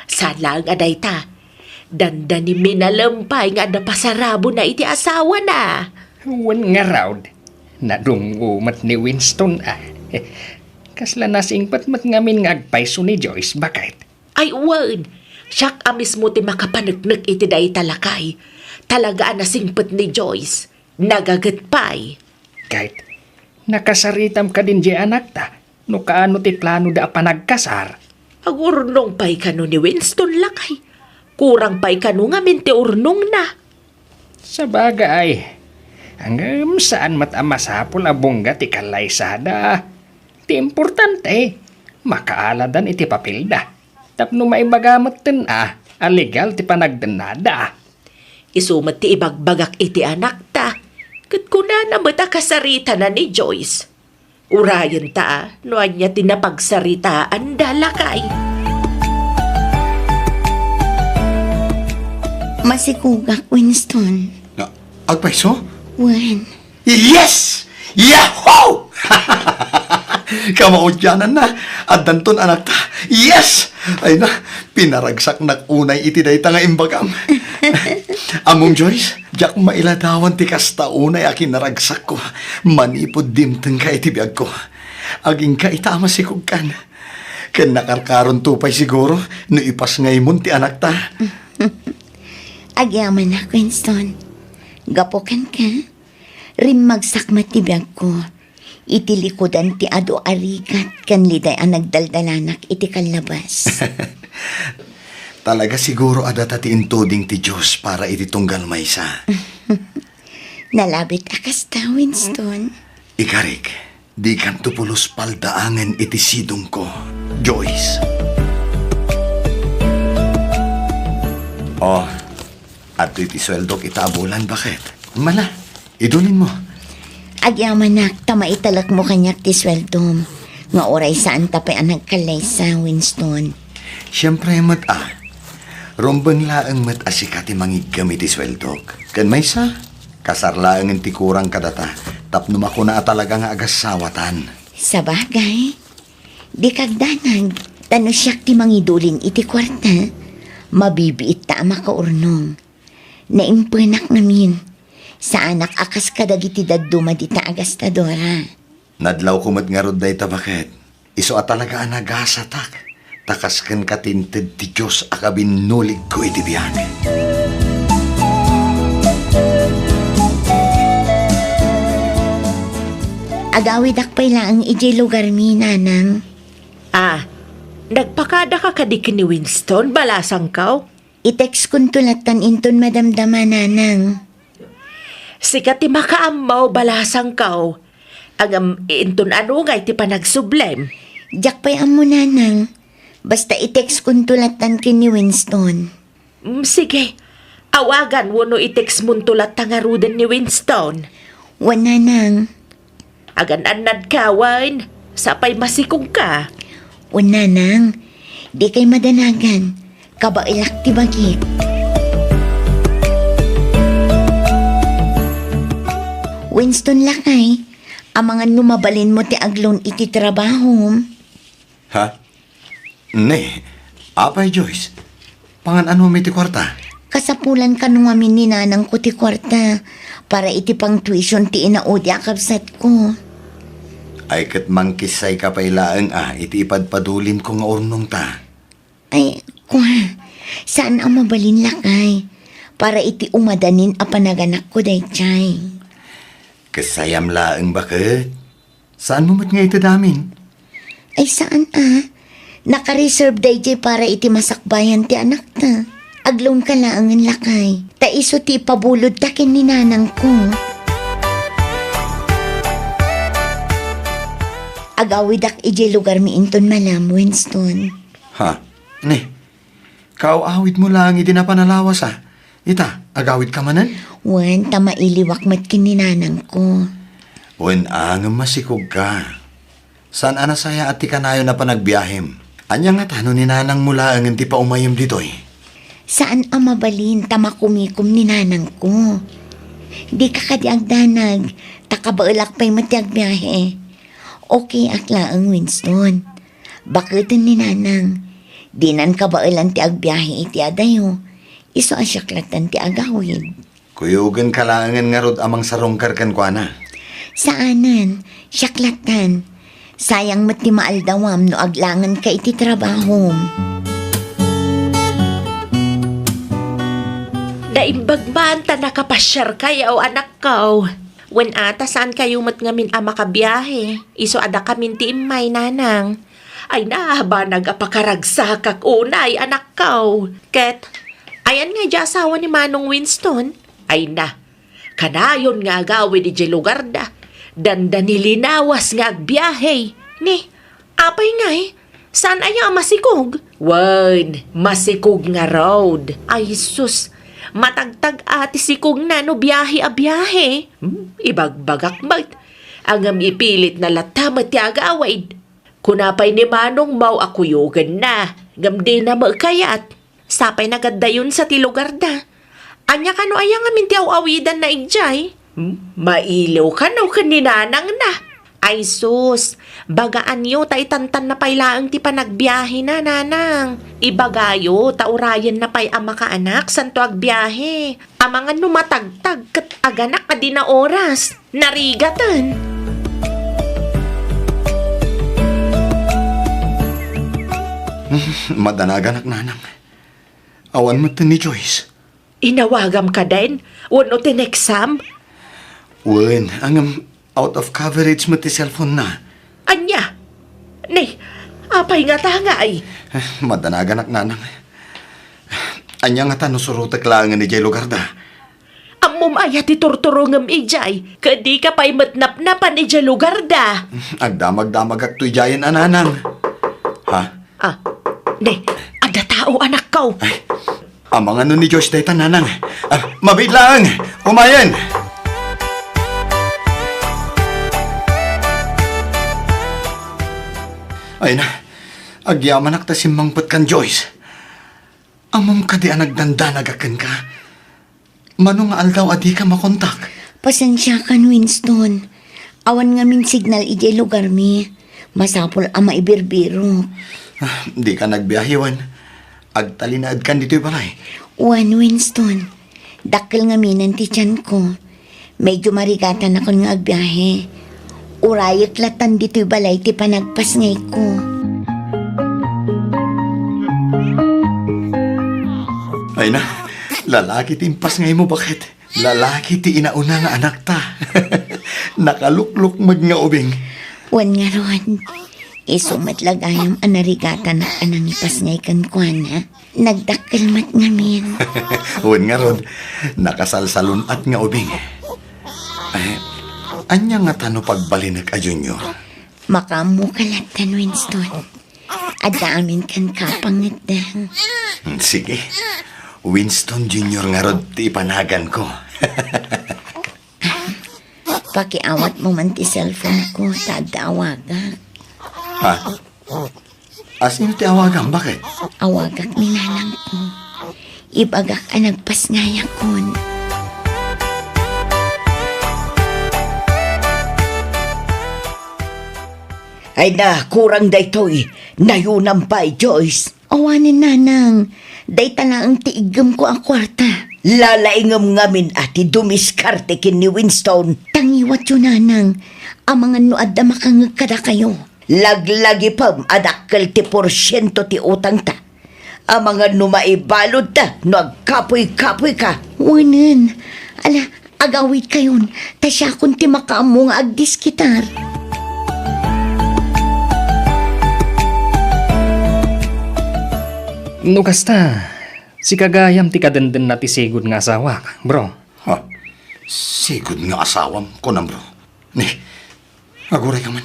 Salang aday ta. Danda ni minalampay nga napasarabo na iti asawa na. Wan nga raw, nadungumat ni Winston Kasla nasingpat mat ngamin nga agpaiso ni Joyce, bakit? Ay, wan. Siyak amis mo ti makapanagnak iti day talakay. Talagaan na singpet ni Joyce. Nagagatpay. Kahit nakasaritam ka din di anak ta, no kaano ti plano da panagkasar. Agurnong pa'y kano ni Winston lakay. Kurang pa'y kano nga minti urnong na. Sa bagay, hanggang saan matamasapol abongga ti kalaysada. Ti importante, makaaladan iti papilda. Tapno maibagamat tin alegal ti panagdanada. Isumat ti ibagbagak iti anak ta. Kat kuna na mata kasarita na ni Joyce. Urayan ta, noan niya tinapagsaritaan dalakay. Masikugak, Winston. Na, agpaiso? Wen. Yes! Yahoo! Kamaudyanan na. At danton anak ta. Yes! Ay na, pinaragsak na unay iti day nga imbagam. Among Joyce, jak mailadawan ti kasta unay akin naragsak ko. Manipod dimteng ka iti biyag ko. Aging ka itama si kugkan. Ken nakarkaron tupay siguro, no ipas ngaymon ti anak ta. Agyaman na, Winston. Gapokan ka. Rimagsak matibiyag ko. Iti likodan ti ado arigat kan liday ang nagdaldalanak iti kalabas. Talaga siguro adata ti intuding ti Diyos para iti tunggal maysa. Nalabit akas ta, Winston. Ikarik, di kan tupulos paldaangan iti sidong ko, Joyce. Oh, at iti sweldo kita bulan, bakit? Mala, idunin mo. Agyamanak, tamaitalak mo kanyak ti sweldom. Nga oray saan tapay ang nagkalay sa Winston. Siyempre, rombang laang asikati mangigam iti sweldok. Kan may sa, kasarlaang ti kurang kadata, tapno mako na talaga nga agasawatan. Sa bagay, di kagdanag, tano siyak ti mangidulin iti kwarta. Mabibiit ta makaurnong. Naimpenak namin. Sa anak akas kadagiti daduma di ta agastadora. Nadlaw kumat nga rod day tabakit. Iso at talaga ang nagasatak. Takas kan katinted ti Diyos akabin nulig ko iti biyag. Agawid akpay lang iji lugar mi, nanang. Nagpakada ka kadik ni Winston, balasang kaw? I-text kun tulatan inton madamdama, nanang. Sikat ti makaamaw balasang kaw. Ang inton ano nga iti panagsublem. Diyak pa'y amo, nanang. Basta i-text kun tulatan kin ni Winston. Sige, awagan mo no i-text mo tulat tangarudan ni Winston. Wan, nanang. Agan anad kawan, sapay masikong ka. Wan, nanang. Di kay madanagan. Kabailak ti bagit. Winston lakay, amangan numabalin mo ti aglon iti trabaho. Ha? Ne, apay Joyce. Pangan ano may ti kwarta? Kasapulan ka nung amin ni nanang ko ti kwarta para iti pang tuition ti inaudi akabsat ko. Ay kat mangkisay ka pailaang iti ipadpadulin ko nga urnong ta. Ay, kuha, saan ang mabalin lakay para iti umadanin a panaganak ko day chay. Kasayam laang bakit? Saan mo mat nga ito damin? Ay saan Naka-reserve day jay para iti masakbayan ti anak ta. Aglong ka laangan lakay. Ta iso ti pabulod takin ni nanang ko. Agawidak iji lugar mi inton malam, Winston. Ha? Ne, kaawawid mo lang iti na panalawas Ita, agawid ka manan? Wan, tama iliwak mat kininanang ko. Wen ang masikog ka. Saan anasaya at ti kanayo na panagbiyahem? Anya nga tano ni nanang mula ang ti pa umayim ditoy? Saan ang mabalin tama kumikom ni nanang ko? Di ka kadi agdanag, takabaulak pa'y matiag biyahe. Okay akla ang Winston. Bakutin ni nanang. Dinan ka ba ilan ti agbiyahe iti adayo? Iso asyaklatan ti agawid. Kuyugan kalangan nga rod amang sarongkar kan kwa na. Saanan? Syaklatan. Sayang mat ti maaldawam no aglangan ka iti trabaho. Daimbag man ta nakapasyar kayo anak ko. When ata saan kayo mat ngamin makabiyahe, iso ada kamin ti imay nanang. Ay ba nagapakaragsak kak unay anak ko. Ket, ayan nga di asawa ni Manong Winston. Ay kanayon nga agawin di lugar da. Danda nilinawas nga agbiyahe. Ni, apay nga saan aya masikog? Wan, masikog nga road. Ay sus, matagtag ati sikog na no biyahe a biyahe. Ibagbagak mat. Angam ipilit na latamat ti agawid. Kunapay ni Manong mau akuyugan na. Gamdi na magkayat. Sapay nagadayon sa ti lugar da. Anya kano aya nga minti awidan na igjay. Mailaw ka no kaninanang na. Ay sus, bagaan yo tay tantan na pailaang ti panagbiyahe na nanang. Ibagayo taurayan na pay ama ka anak santo agbiyahe. Amangan no matagtag kat aganak adi na oras. Narigatan. Madanaganak nanang. Awan mo ni Joyce. Inawagam ka din? Wano tinexam? Wen, ang out of coverage mo ti cellphone na. Anya? Ni, apay nga tangay. Madanaganak nanang. Anya nga tanong surutak lang ni Jay Lugarda. Amom aya ti turturungam ijay. Kadi ka pa'y matnap-napan ijay lugar da. Agdamag-damag ak tuy jayan ananang. Ha? Ni, ada tao anak ko. Ay, amang ano ni Joyce day tananang. Mabit lang! Umayan! Ay na, agyaman ak ta simmangpot kan Joyce. Amom ka di nagdandanagakan ka. Manong aldaw adi ka makontak. Pasensya ka, Winston. Awan nga min signal iti lugar mi. Masapol ang maibirbiro. Di ka nagbiyahiwan. Agtalinaad kan dito'y balay. Wan, Winston. Dakkel nga minan ti tiyan ko. Medyo marigatan ako nga agbiyahe. Urayot latan dito'y balay ti panagpas ngay ko. Ay na, lalaki ti impas ngay mo bakit? Lalaki ti inauna nga anak ta. Nakalukluk mag nga ubing. Wan nga ron. Isumatlagayam anarigatan na anang ipas ngay kankwana. Nagdakkel mat nga min. Wan nga ron, nakasalsalun at nga ubing. Ay, anya nga tano pagbalinag a junior? Makamukalatan, Winston. Adamin kan kapangitang. Sige, Winston Junior nga rod ti ipanagan ko. Pakiawat mo man ti cellphone ko, tadawaga. Ha? Asin ti awagan, bakit? Awagak ni nanang ko. Ibagak ang nagpasngayakon. Ay na, kurang daytoy. Nayunampay, Joyce. Awanin nanang. Day talaang tiigam ko ang kwarta. Lalaingam ngamin ati dumiskarte kin ni Winston. Tangiwat yun nanang. Amangan no adda makangag kada kayo. Laglagi pam adakkel ti porsyento ti utang ta. Amangan no maibalod ta no agkapoy-kapoy ka. Wanan. Ala, agawit kayon. Tasya kun ti makaamo nga agdiskitar. No kasta, si kagayam ti kadenden na ti sigod nga asawa, bro. Ha? Sigod nga asawam ko na, bro. Ni, aguray ka man.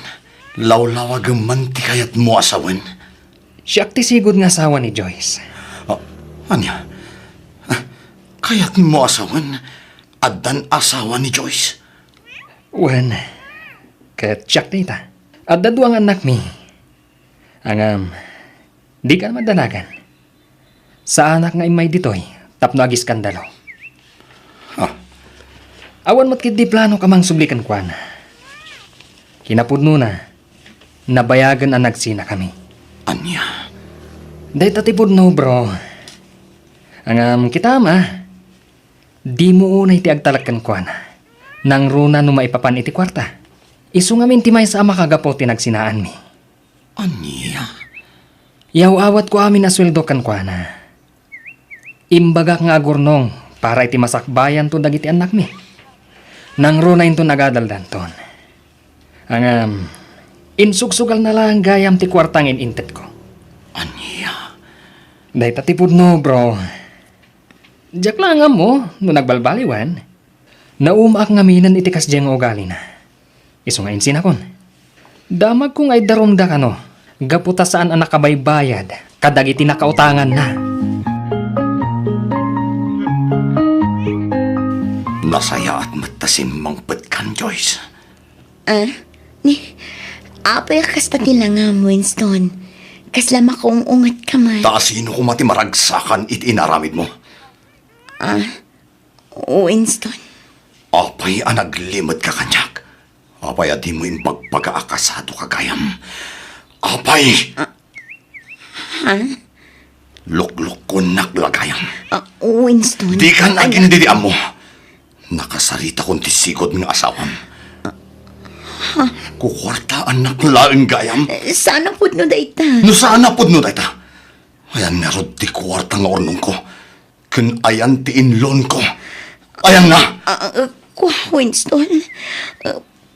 Lawlawag man ti kayat mo asawan. Siya ti sigod nga asawa ni Joyce. Anya? Kayat mo asawan? Adan asawa ni Joyce? Wen, kat siya ta. At daduang anak mi. Angam, di ka madalagan. Sa anak nga imay ditoy, tapno agi skandalo. Awan mo't kit di plano kamang sublikan kwan. Kinapudno na, nabayagan ang nagsina kami. Anya? Dahil tatipod no, bro. Ang kita di mo unay ti agtalagkan ko na. Nang runa no maipapan iti kwarta. Isu ngamin ti may sa ama kagapo ti nagsinaan mi. Anya? Yaw awat ko amin na sweldo kan ko na. Imbagak nga agurnong para iti masakbayan to dagiti anak mi. Nang runa into nagadaldan ton. Insugsugal na lang gayam ti kwartang inintet ko. Anya? Dahil tatipod no, bro. Diyak lang nga mo, no nagbalbaliwan. Naumaak nga minan itikas diyang ugali na. Iso nga insin akon. Damag kong ay darumda ka no. Gaputa saan ang nakabaybayad, kadagiti nakautangan na. Nasaya at matasim mangpet kan, Joyce. Apay kasta tilangam, Winston. Kaslam akong ungat ka man. Taasino ko mati maragsakan it inaramid mo. Winston. Apay ang naglimod ka kanyak. Apay at di mo impagpagaakasado kagayam. Apay! Lukluk ko naklagayam. Winston. Di ka nagindidiam mo. Nakasarita kong tisikod ng asawam. Kukwartaan naklaing gayam. Sana pud no dayta. No sana pod no dayta. Ayan nga rod ti kwarta nga ornong ko. Kun ayan ti inlon ko. Ayan na. Winston.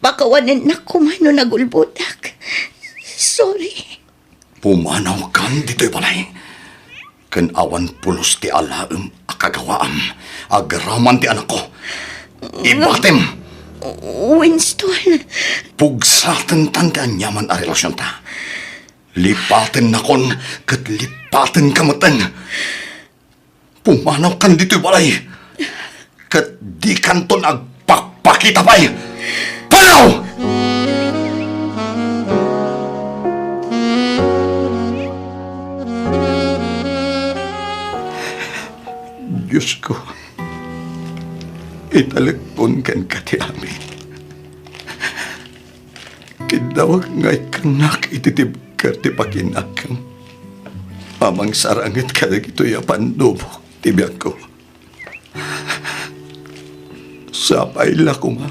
Pakawanan na ko man no nagulbutak. Sorry. Pumanaw kan dito'y balay. Kun awan pulos ti alaem akagawaam. Agaraman ti anak ko. Ibatem. Winston. Pugsaten tantan yaman a relasyon ta. Lipaten na kon, kat lipaten kamatan. Pumanaw kan dito'y balay. Kat di kanton agpakpakita pa'y. Panaw! Diyos ko, italagpon kan kati amin. Kidawag nga'y kanak ititib ka ti pakinakam. Mamang sarangit ka na ito yapan dubo, tibiyag ko. Sapay la ko ma,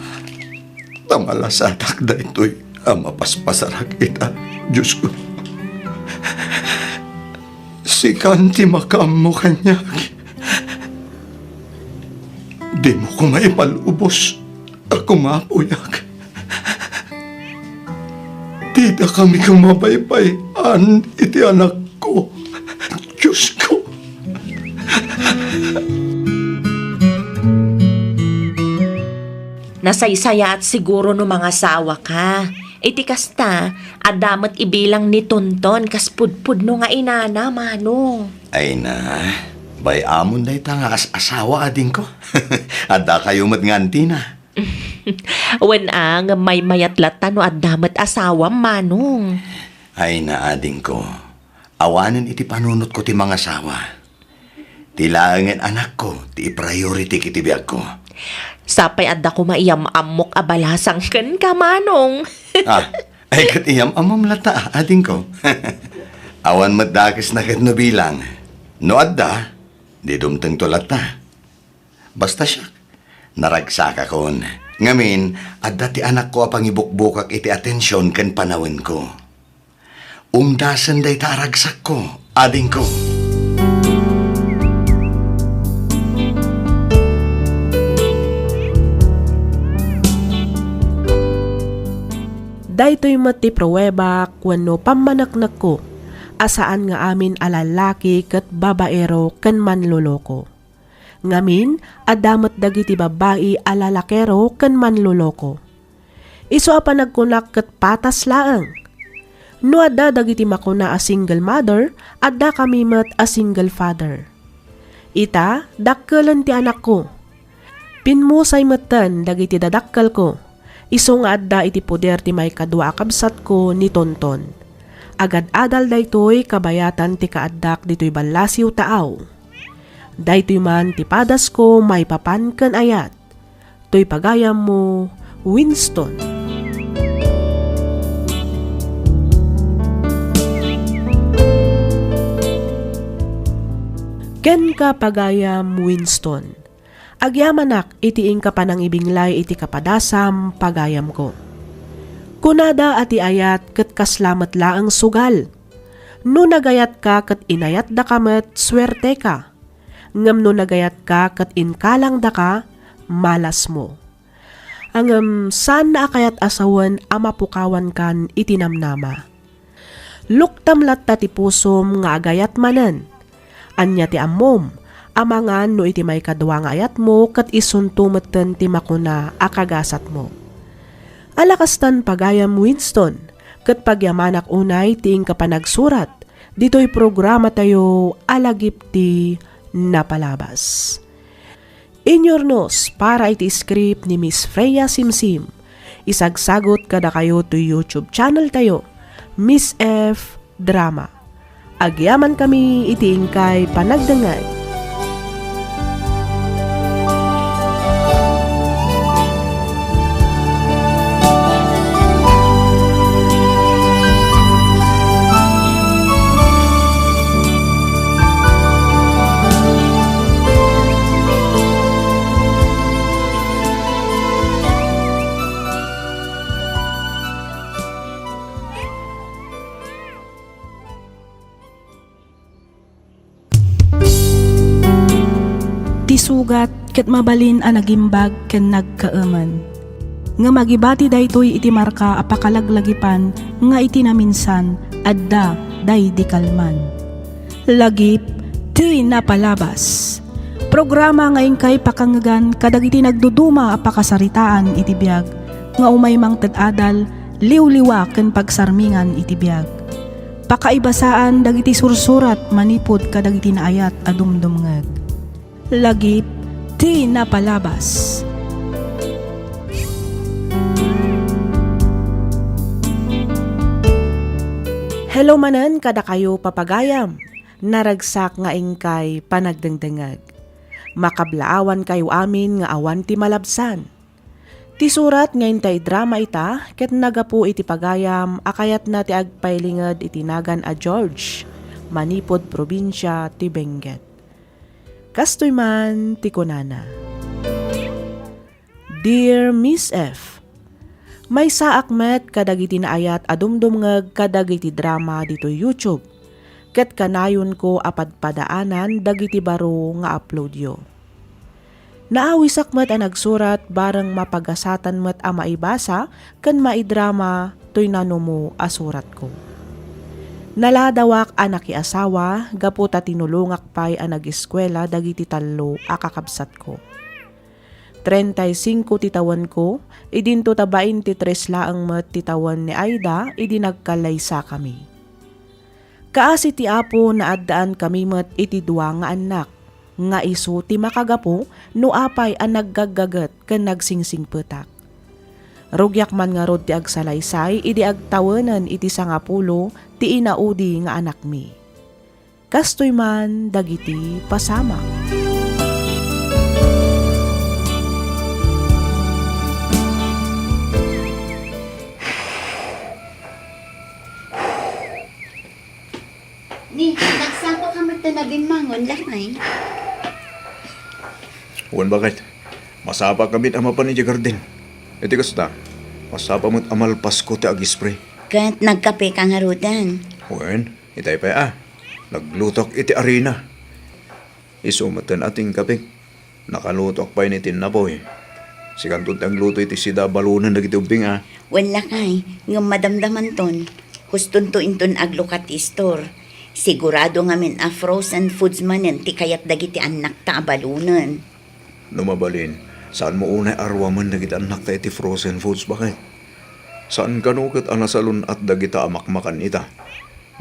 tamalasatak da ito'y amapaspasarak ita, Diyos ko. Si Kanti makam mo kanyak. Di mo ko maipalubos. Ako mapuyak. Di na kami kang mabaybayan iti anak ko. Diyos ko. Nasaysaya at siguro no mga sawa ka. Iti kasta, adamat ibilang ni Tonton kas pudpud no nga inana, mano. Ay na, bay amon day ta nga asawa ading ko. Ada kayo matnganti na. Wen ang may mayatlatan no adamat asawa, manong. Ay na ading ko, awanan iti panunot ko ti mga asawa. Tilaangan anak ko, ti priority kiti biyag ko. Sapay adda ko maiyam-amok abalasang ken ka, manong. Ay katiyam amam lata, ading ko. Awan madakis na kat no bilang. No adda, di dumteng to lata. Basta siya, naragsaka kon. Ngamin, adda ti anak ko apang ibukbukak iti atensyon ken panawin ko. Umdasan day taragsak ko, ading ko. Daytoy mati pruweba wenno pamanaknak ko, asaan nga amin alalaki ket babaero ken manloloko. Ngamin, adamat dagiti babae alalakero ken manloloko. Isu apa nagkunak ket patas laeng. No adda dagiti makuna a single mother, adda kami met a single father. Ita, dakkelan ti anak ko. Pinmusay metten dagiti dadakkel ko. Isu nga adda iti poder ti may kadwa kabsat ko ni Tonton. Agad-adal daytoy kabayatan ti kaaddak ditoy balasiw taaw. Daytoy man ti padas ko may papan ken ayat. Toy pagayam mo, Winston. Ken ka pagayam Winston. Agyamanak itiing ka pa ng ibinglay iti kapadasam pagayam ko. Kunada ati ayat ket kaslamet laeng sugal. No nagayat ka ket inayat da kamet swerte ka. Ngem no nagayat ka ket inkalang da ka, malas mo. Angem saan na akayat asawan amapukawan kan itinamnama. Luktam latta ti pusom nga agayat manen. Anya ti ammom, amangan no iti may kadwa nga ayat mo kat isuntumeten ti makuna akagasat mo. Alakastan pagayam Winston, kat pagyamanak unay tiing kapanagsurat, dito'y programa tayo alagip ti napalabas. Inyornos para iti script ni Miss Freya Simsim. Isagsagot kada kayo to YouTube channel tayo, Miss F. Drama. Agyaman kami iti ingkay panagdangay. Sugat ket mabalin a nagimbag ken nagkaeman. Nga magibati daytoy iti marka a pakalaglagipan nga iti naminsan adda day di kalman. Lagip ti napalabas. Programa nga ingkay pakangagan kadagiti nagduduma a pakasaritaan iti biag nga umay mang ted-adal liwliwa ken pagsarmingan iti biag. Pakaibasaan dagiti sursurat manipod kadagiti naayat a dumdumngeg. Lagip ti napalabas. Hello manen kada kayo papagayam. Naragsak nga ingkay panagdengdengag. Makablaawan kayo amin nga awan ti malabsan. Ti surat nga intay drama ita ket nagapu iti pagayam akayat na ti agpailinged iti nagan a George, manipod probinsya ti Benguet. Kastoy man ti kunana. Dear Miss F, may saak met kadagiti naayat adumdumngeg kadagiti drama dito YouTube. Ket kanayon ko apadpadaanan dagiti baro nga upload yo. Naawisak met a nagsurat bareng mapagasatan met a maibasa ken maidrama toy nanumo a surat ko. Naladawak a nakiasawa, gaputa tinulungak pay a nag-eskwela dagiti tallo a kakabsat ko. 35 titawan ko, idinto ta 23 laang met titawan ni Aida, idi nagkalaysa kami. Kaasi ti apo na addaan kami met iti dua nga anak, nga isu ti makagapo no apay a naggagagat ken nagsingsing petak. Rugyak man nga rod ti agsalaysay, idi agtawenan iti 10 ti inaudi nga anak mi. Kastoy man dagiti pasama. Ni, nagsapa ka magtanabing mangon, lakay. Huwag bakit? Masapa kami ang mapan ni Jagardin. Iti kasta, masapa mo't amalpas ko ti agispray. Kat nagkape ka nga rudan. Huwag, itay pa Naglutok iti arena. Isumatan ating kape. Nakalutok pa initin na po Sikantun ang luto iti sida balunan na gitubing Wala kay, nga madamdaman ton. Huston to inton aglukat store. Sigurado nga min a frozen foods manen ti kayat dagiti anak ta abalunan. Numabalin, saan mo unay arwaman na kita anak ta iti frozen foods bakit? Saan kanukit ang nasalun at dagita amakmakan ita?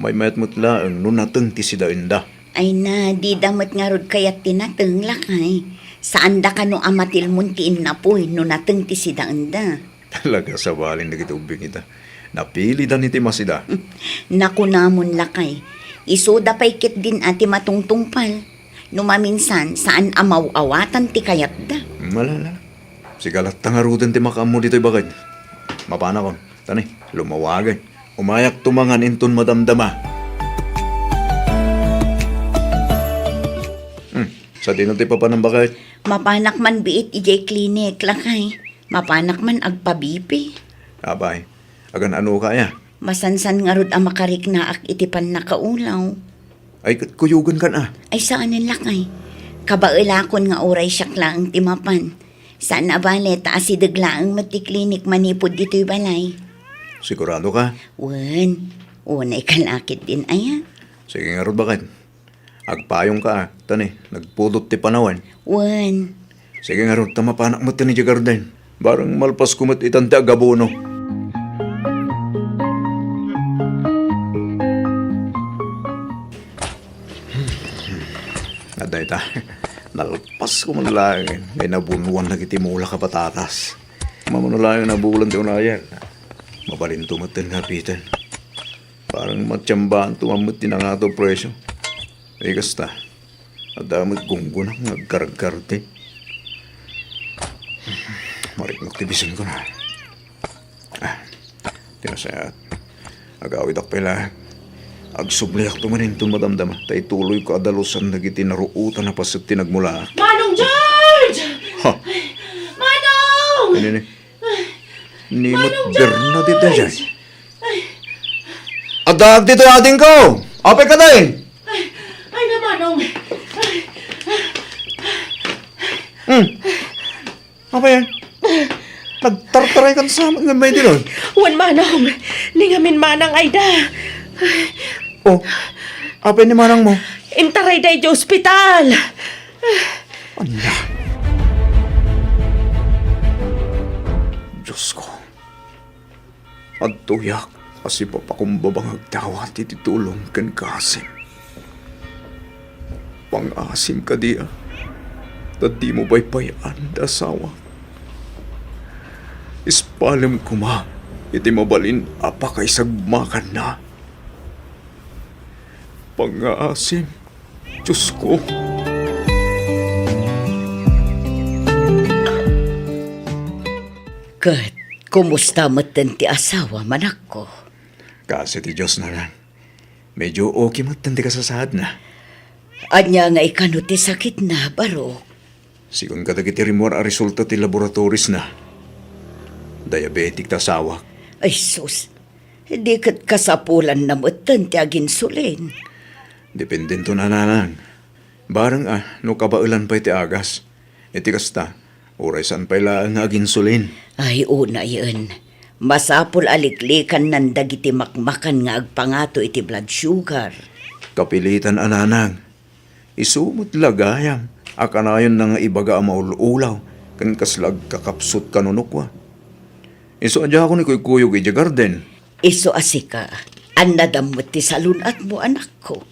May mayat mutla ang nunateng ti sida inda. Ay na, di damot nga rod kayat tinateng lakay. Saan da ka no amatil muntiin na po'y no nateng ti sida anda. Talaga sa balin na gitubing ita. Napili dan iti masida. Naku namon lakay. Isoda pa'y kit din ati matungtungpal. Numaminsan saan amaw-awatan ti kayat da. Malala. Sigalat tangarudan ti makamu dito'y bakit. Mapana kon. Tani, lumawagay. Umayak tumangan inton madamdama. Sa tinuti pa ng bakit? Mapanak man biit ijay klinik lakay. Mapanak man agpabipi. Abay, agan ano kaya? Masansan nga rod ang makarik na ak itipan na kaulaw. Ay, kuyugan ka na. Ay saan lakay? Kabailakon nga oray siya klaang timapan. Saan na bale taas si daglaang matiklinik manipod dito'y balay. Sigurado ka? Wen, unay kalakit din aya. Sige nga ron bakit? Agpayong ka tani, nagpudot ti panawan. Wen, Sige nga ron, tamapanak mo tani Garden. Barang malpas kumat itante agabono. Aday ta, nalpas ko man lang. May nabunuan na kitimula ka patatas. Mamanulayan na bulan ti unayan. Mabalin tumatin nga pitan. Parang matsyambaan tumamot din ang ato presyo. Ay kasta, adamot gunggunang nagkaragkarte. Mariknok tibisin ko na. Tinasayat. Agawid ako pala. Agsubli ako tumanin tumadamdama. Tay tuloy ko adalusan nagiti naruutan na pasat tinagmula. Manong George! Ha? Manong! Ano ni? Nimot Bernadette dyan. Adag dito ating ko! Ape ka tayo! Ay na, Manong! Apa yan? Nagtartaray ka sa amin ng may dinon. Wan, Manong! Ningamin manang Aida! Oh, apa ni manang mo? Intaray day di ospital! Anya? Diyos ko. Agtuyak kasi papakumbabang agtawat ititulong kan kasim. Pang-asim ka diya. Tadi mo ba'y payaan da asawa? Ispalim ko ma. Iti mabalin apa kay sagmakan na. Pang-asim. Diyos ko. Kat, kumusta matan ti asawa manak ko? Kasi ti Diyos na lang. Medyo okay matanti ka sa sahad na. Anya nga ikano ti sakit na, baro. Sigun kadagiti rimor a resulta ti laboratoris na. Diabetic ta sawak. Ay sus, di kat kasapulan na matan ti aginsulin. Dependento na nanang. Barang no kabailan pa iti agas. Iti kasta, oray saan pa ilaan nga aginsulin. Ay una yun. Masapul aliklikan ng dagiti makmakan nga agpangato iti blood sugar. Kapilitan ananang. Isumot lagayam. Akanayon na nga ibaga ang maululaw. Kan kaslag kakapsot kanunukwa. Iso adya ako ni Kuykuyog iti garden. Iso asika, anadamot ti salunat mo anak ko.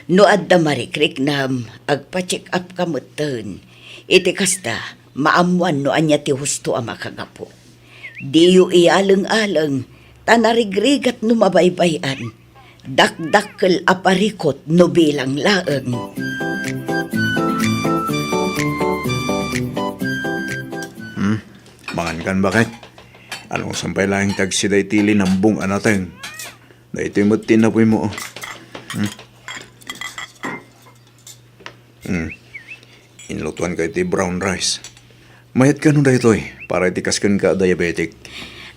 No adda marikrik nam, agpa-check up ka mutan. Iti kasta, maamuan no anya ti husto ang makagapo. Diyo ialeng-aleng, tanarigrigat no mabaybayan. Dakdakkel aparikot no bilang laeng. Mangan kan bakit? Anong sampay lang tagsiday tili ng bung anateng. Na ito'y matinapoy mo. Inlutuan ka iti brown rice. Mayat ka nun da ito'y para itikaskan ka diabetic.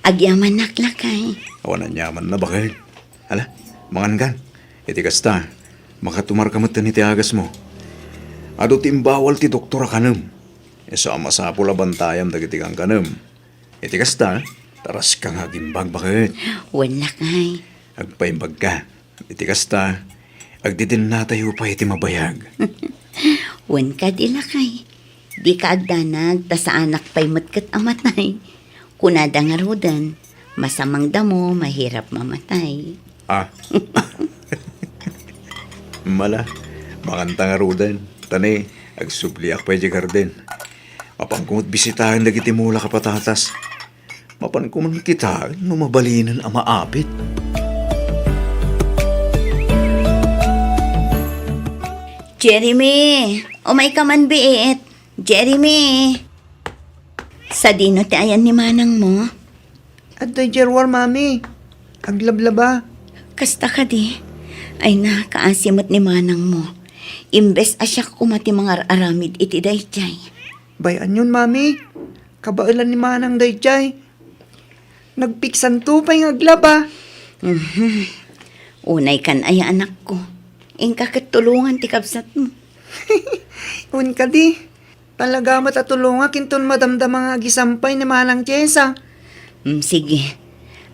Agyaman naklakay. Awanan yaman na bakit? Hala, mangan kan. Itikas ta. Makatumar ka matan iti agas mo. Ado timbawal ti doktora kanam. Isama sa pula bantayam dagiti kang kanam. Itikas ta. Taras kang agimbag bakit? Wan lakay. Agpaimbag ka. Itikas ta. Agdidin na tayo pa iti mabayag. Wan ka di lakay. Di ka agdanag, ta sa anak pa'y matkat amatay. Kunada nga rodan, masamang damo, mahirap mamatay. Mala, makanta nga rudan. Tani, agsubliak pa iti garden. Mapangkumot bisitahan dagiti mula ka patatas. Mapankuman kita no mabalinan ang maapit. Jeremy, umay ka man biit. Jeremy. Sa dino ti ayan ni manang mo? Aday Jerwar, mami. Aglablaba. Kasta ka di. Ay na, kaasimot ni manang mo. Imbes asya kumati mga aramid iti dayjay. Bayan yun, mami. Kabailan ni Manang Dayjay. Nagpiksan tupay ng aglaba. Unay kan aya anak ko. Ingka katulungan ti kabsat mo. Un ka di. Talaga matatulunga kinton madamdam mga gisampay ni Manang Chesa. Sige.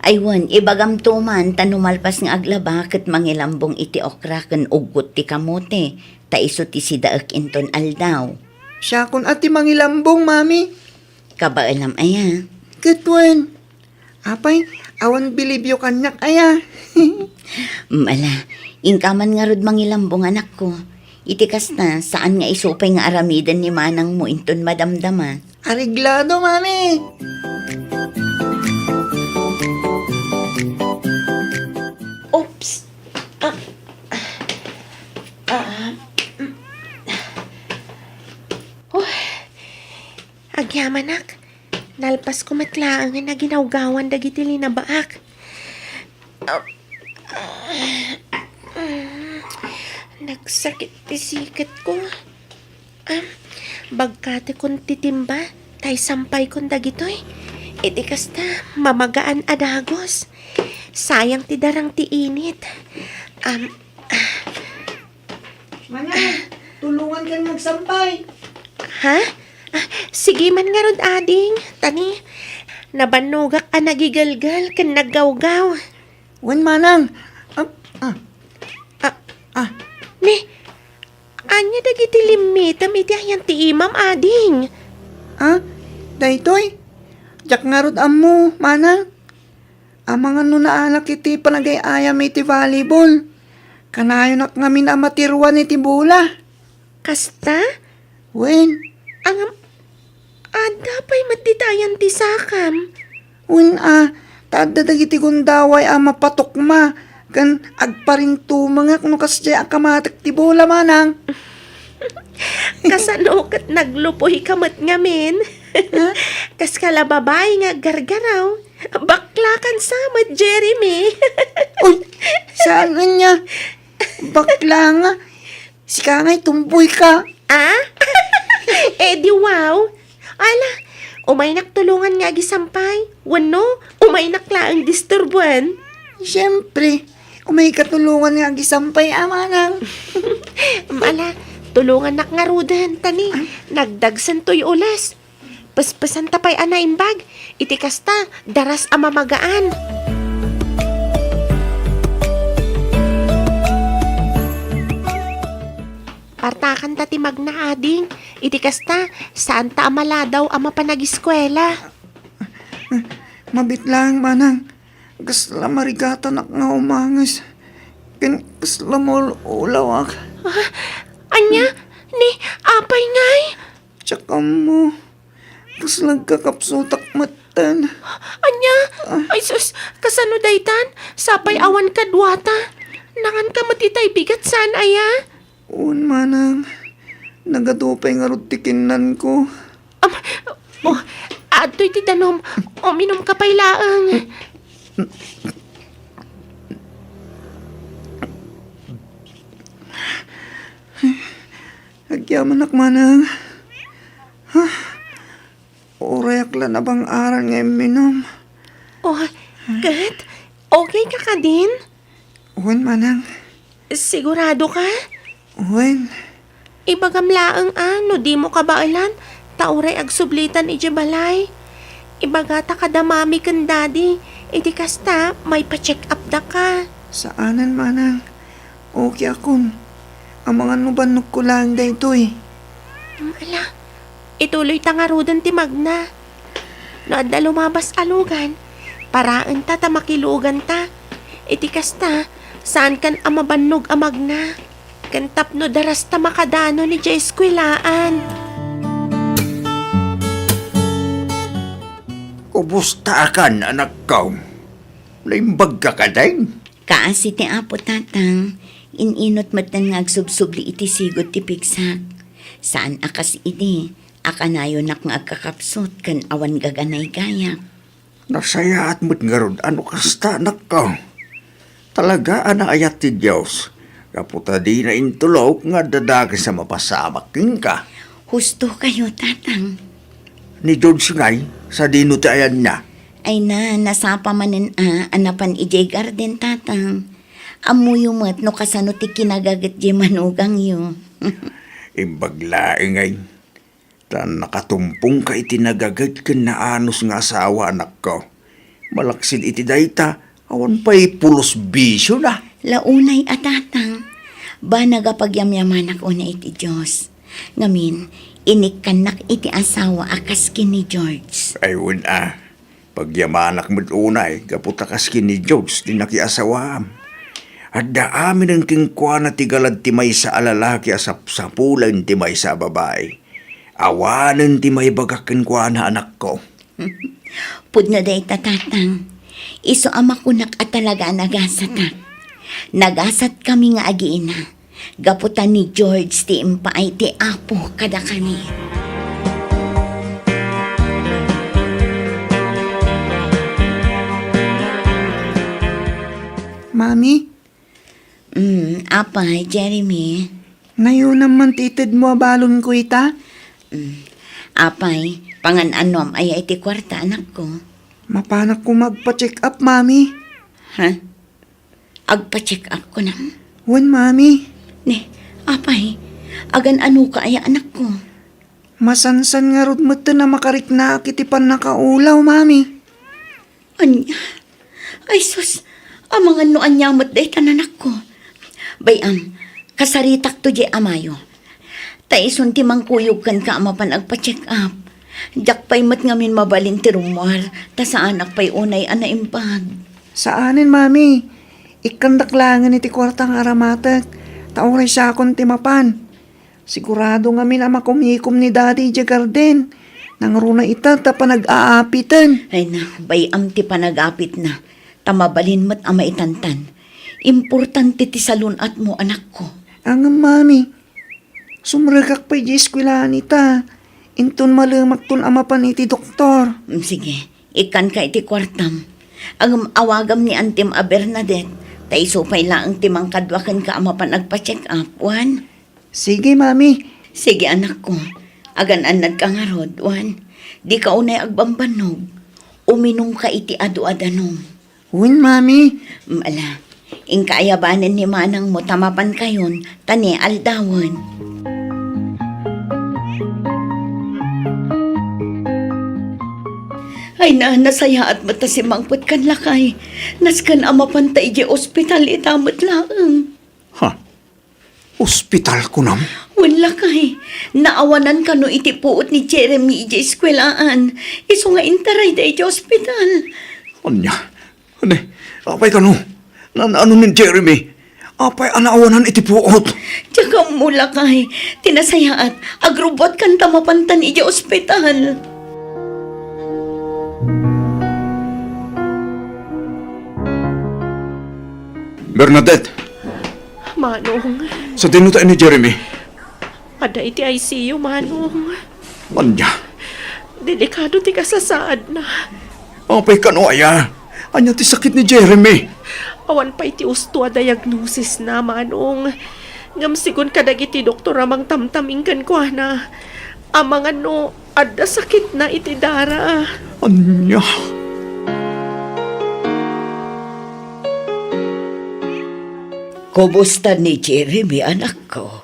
Aywan, ibagam tuman tanumalpas nga aglaba ket mangilambong iti okra ken ugot ti kamote. Taiso ti sidaek inton aldaw. Siya kun ati mangilambong, mami. Kabailam aya. Katwan. Apay, awan bilibyo kanyak aya. Mala, ingkaman nga rod mangilambong anak ko. Itikas na, saan nga isupay nga aramidan ni Manang mo inton madamdama. Ariglado, mami. Oops! Agyamanak, nalpas ko matlaang nga ginawgawan dagiti linabaak. Nagsakit tisikat ko. Bagkate kon titimba, tay sampay kon dagitoy. Iti kasta, mamagaan adagos. Sayang ti darang ti init. Manang, tulungan kang magsampay. Ha? Sige man nga rod, ading. Tani, nabanogak a nagigalgal kan naggawgaw. Wan, Manang. Ne, anya dagiti limitam iti ayan ti imam, ading. Daytoy. Jak nga rod ammo, Manang. Ang mga nunaanak iti panagay-ayam iti volleyball. Kanayo nak ngamin amatirwan iti bola. Kasta? Wen, Ang adapay matitayan ti sakam. Tada dagiti gundaway ama patukma. Kan agparinto mga kano kasya akamatak ti bola, Manang. Kasano kat naglupoy kamat ngamin. Kas kala babae nga gargaraw. Baklakan samad, Jeremy. Uy, saan niya? Bakla nga. Sika nga'y tumboy ka. Eh di wow. Ala, umay naktulungan nga gisampay. Wano, umay naklaang disturbuan. Siyempre, kung may katulungan nga gisampay, Manang. Ala, tulungan nak nga rudan, tani. Nagdagsan to'y ulas. Paspasan tapay anaimbag. Iti kasta, daras amamagaan. Partakan tati magna, ading. Iti kasta, saan ta amala daw ama panag-eskwela. Mabit lang, Manang. Kasla marigatan ak nga umangis. Kasla mo ulawak. Anya, ni apay ngay. Tsaka mo. Kasla kakapsutak matan. Anya, ay sus, kasano daytan? Sapay awan kadwata. Nangan ka matitay bigat saan aya? Un, Manang. Nagadupay nga rutikinan ko. Ato'y titanom. Uminom ka pa'y laang. Agyaman ak, Manang. Orayak la na bang aral nga minom. Kat? Okay ka ka din? Un, Manang. Sigurado ka? Un. Ibagam laang no di mo kabailan. Tauray agsublitan iti balay. Ibagata kadamami kan daddy. Iti kasta, may pa-check up da ka. Saanan, Manang? Okay akon. Ang mga nubanok ko lang dahito eh. Ala, ituloy tangarudan ti Magna. Noad na lumabas alugan, paraan ta makilugan ta. Iti kasta, saan kan amabannog amagna? Kan tapno daras ta makadano ni Jesquilaan. Kumusta akan, anak ko? Naimbag ka ka din? Kaasi ti apo tatang, ininot matan nga agsubsubli iti sigot ti pigsak. Saan akas iti, akanayo nak nga agkakapsot kan awan gaganay gayak. Nasaya at mo't nga ron, ano kasta, anak ko? Talaga, ana ayat ti Diyos. Kaputa di na intulok nga dadaki sa mapasamakin ka. Husto kayo, tatang. Ni George ngay, sa dinutayan niya. Ay na, nasapa manin anapan ijay garden, tatang. Amuyo mo't no kasano ti kinagagat di manugang yo. Imbaglae ngay. Tan nakatumpong ka iti nagagat ka na anos nga asawa anak ko. Malaksid iti dayta, awan pa'y pulos bisyo na. Launay atatang. Ba nagapagyamyamanak una iti Diyos. Ngamin, inikkanak iti asawa akas ni George. Ay pagyamanak mo't unay, kaputakas ni George, di nakiasawam. At daamin ang kingkwa na tigalad timay sa alalaki asap sa pulan timay sa babae. Awanan timay bagakin kwa na anak ko. Pudno day tatatang. Iso ama ko nak at talaga nagasatak. Nagasat kami nga agiina. Gaputan ni George ti impaay ti apo kada kani. Mami, Apay, Jeremy. ngayon naman titid mo abalon ko ita. Apay, pangan-anom ay ti kwarta anak ko. Mapanak ko magpa-check up, Mami. Ha? Agpa-check up ko na. Wan, Mami. Ne, apay, agan ano ka ay anak ko. Masansan nga rod mo na makarik na akitipan nakaulaw, Mami. Anya? Ay sus, amang ano anyamot day tananak ko. Bayam, kasaritak to di amayo. Taison ti mangkuyog kan ka amapan agpa-check up. Jak pa'y mat ngamin mabalin ti rumwar, ta sa anak pa'y unay anaimpag. Saanin, Mami? Ikandaklangan iti kwartang aramatag. Tauray siya akong timapan. Sigurado nga min ama kumikom ni Daddy di garden. Nang runa ita ta panag-aapitan. Ay na, bayam ti panagapit na. Tamabalin mat ama itantan. Importante ti salunat mo anak ko. Ang Mami, sumragak pa'y di eskwilahan ita. Intun malumak tun amapan iti doktor. Sige, ikan ka iti kwartam. Ang awagam ni Antim a Bernadette, taiso pa'y laang timang kadwakan ka amapan agpa-check up, Juan. Sige, Mami. Sige anak ko, agan-an nagkangarod, Juan. Di ka unay agbambanog. Uminom ka iti adu-adanom. Wan, Mami. Ala, ingkaayabanan ni manang mo tamapan kayon, tani aldawan. Ay na, nasaya at mata si Mangput kan lakay. Naskan amapan ta iji ospital itamot laang. Ha? Ospital ko nam? Wan lakay, naawanan ka no iti puot ni Jeremy iji eskwelaan. Iso nga intaray da iji ospital. Anya? Apay ka no? Ano ni Jeremy? Apay anaawanan iti puot? Tsaka mo lakay, tinasaya at agrobot kan tamapantan iji ospital. Bernadette, Manong, sa dinutain ni Jeremy. ada iti ICU, Manong. Anya? Delikado ti kasasaad na. Apay ka no aya? Anya ti sakit ni Jeremy? Awan pa iti usto a diagnosis na, Manong. Ngam sigun kadag iti doktor amang tamtaming kan ko na. Amang ano, ada sakit na iti dara. Anya? Kumusta ni Jeremy, anak ko?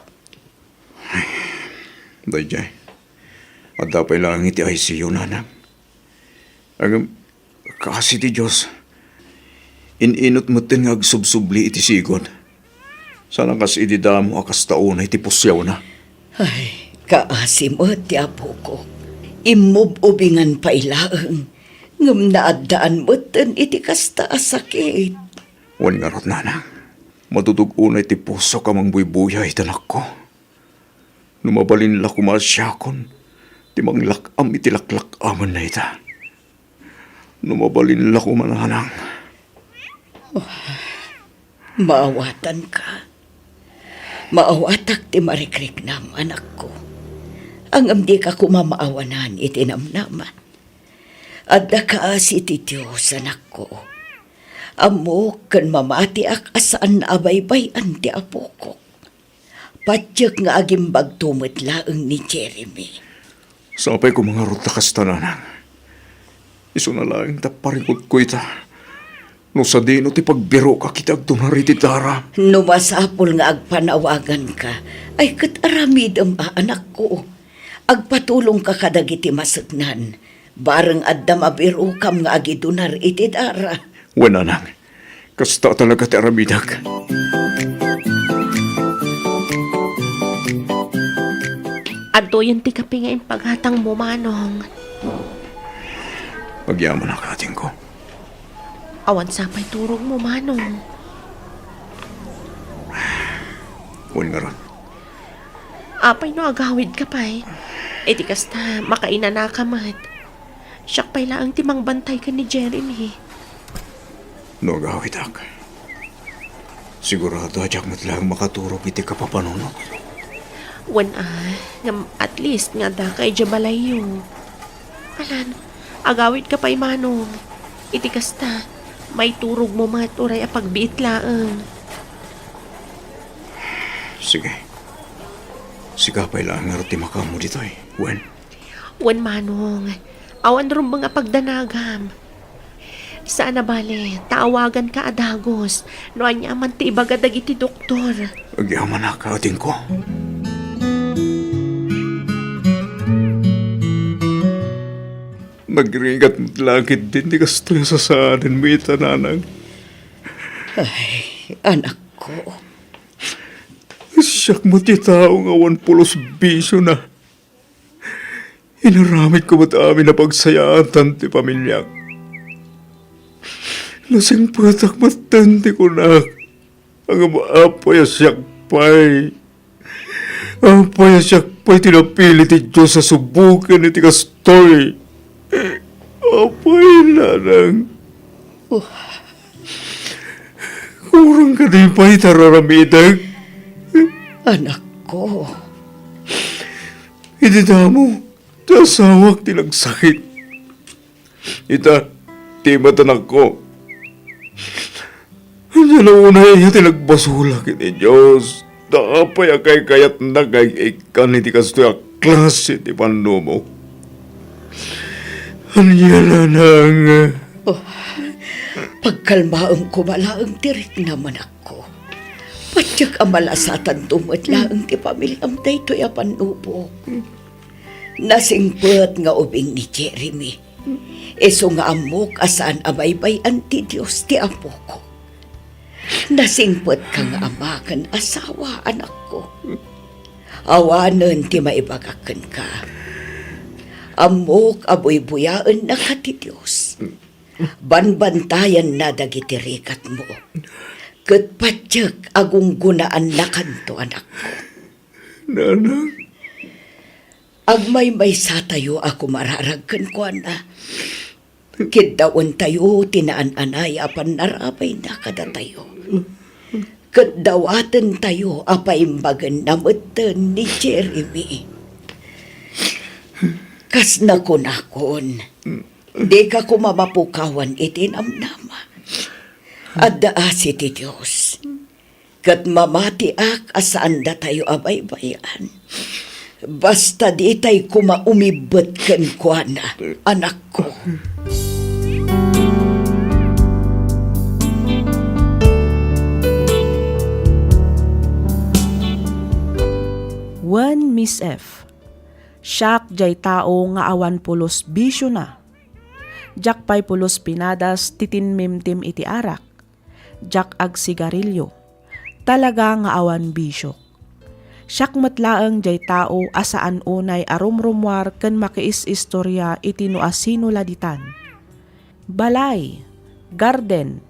Dayjay, at dapat lang iti ICU na na. Kasi ti Diyos, ininot mo tin nga agsubsubli iti sigon. Sana kas idida mo akas taon na iti pusyaw na. Ay, kaasi mo, ti apo ko. Imububingan pa ilaang. Ngam naadaan mo tin iti kasta asakit. Wan nga rot nana. Matutugo na iti puso ka mang buybuyay tanak ko. Numabalin la kumasyakon, timang lakam iti laklakaman na ita. Numabalin la kumananang. Maawatan ka. Maawatak ti marikrik nam, anak ko. Ang amdi ka kumamaawanan iti namnaman. At dakaas iti Diyos, anak ko. Amo kan mamati ak asaan na abaybay anti apo ko. Patyak nga agimbag tumit laeng ni Jeremy. Sapay ko mga ruta kastananang. Iso na lang taparikot ko ita. No sa dino ti pagbiro ka kitag tunariti dara. Numasapol nga agpanawagan ka, ay kataramid ang anak ko. Agpatulong ka kadagiti masagnan. Bareng adda mabiro kam nga agidunar iti dara. Wala nang. Kasta talaga ti aramidag. Adto yung ti kapingain paghatang mo, Manong. Pagyaman ang kating ko. Awan sapay turog mo, Manong. Huwag nga ron. Apay no agawid ka pa'y. E di kasta makainana ka mat. Siyak pa'y laang timang bantay ka ni Jeremy. No agawid ak. Sigurado adyak mo't lang makaturog iti kapapanunok. Wan ngam at least nga da kay Jabalayo. Alan, agawid ka pa'y, Manong. Iti kasta, may turog mo mat uray a pagbiit laang. Sige. Sigapay lang nga rati makamu dito eh. Wen. Wan, Manong. Awan rin mga pagdanagam. Saan na bale, taawagan ka adagos. No anya man ti ibagadag iti doktor. Agyaman na kating ko. Nagringat mo't langit din di kastoy sa saanin mo itananang. Ay, anak ko. Siyak mo ti taong awan pulos bisyo na. Inaramit ko ba't amin na pagsayaan tanti pamilya. Lasing patak matanti ko na. Ang maapay siyak pa'y. Apay siyak pa'y tinapili ti Diyos sa subukan ni ti kastoy. Apay nanang. Kurang ka di pa'y tararamidag. Anak ko. Itita mo, tasawak tilagsakit. Ita, ti matanak ko. Ano na una iya tilagbasulak iti Diyos. Tapay akay kayat nagay ikan iti kastoy a klase ti pando mo. Anya na nang. Pagkalmaang kumalaang tirik naman ako. Patyak amalasatan tumot laang ti pamilyam daytoy a panubo. Nasingpet nga ubing ni Jeremy. Eso nga amok asaan abaybay anti Diyos ti apo ko. Nasingpet ka nga amakan asawa anak ko. Awanan ti maibagakan ka. Amok abuy-buyaan na ka ti Diyos. Banbantayan na dagiti rikat mo. Kat patyak agong gunaan na kanto anak ko. Nanang. Agmay sa tayo ako mararagkan ko na. Kidaon tayo tinaan-anay apan narapay na kada tayo. Kadawatan tayo apaimbagan namatan ni Jeremy. Kas na kunakon. Di ka kumamapukawan itinamnama. Addaasi ti Diyos. Kat mamati ak asaan da tayo abaybayan. Basta di tayo kumaumibot kan kwa na, anak ko. Wen Miss F. Siyak jay tao nga awan pulos bisyo na. Jak pay pulos pinadas titinmimtim iti arak. Jak ag sigarilyo. Talaga nga awan bisyo. Siyak matlaang jay tao asaan unay arumrumwar ken makiis-istorya iti no asino laditan. Balay, garden,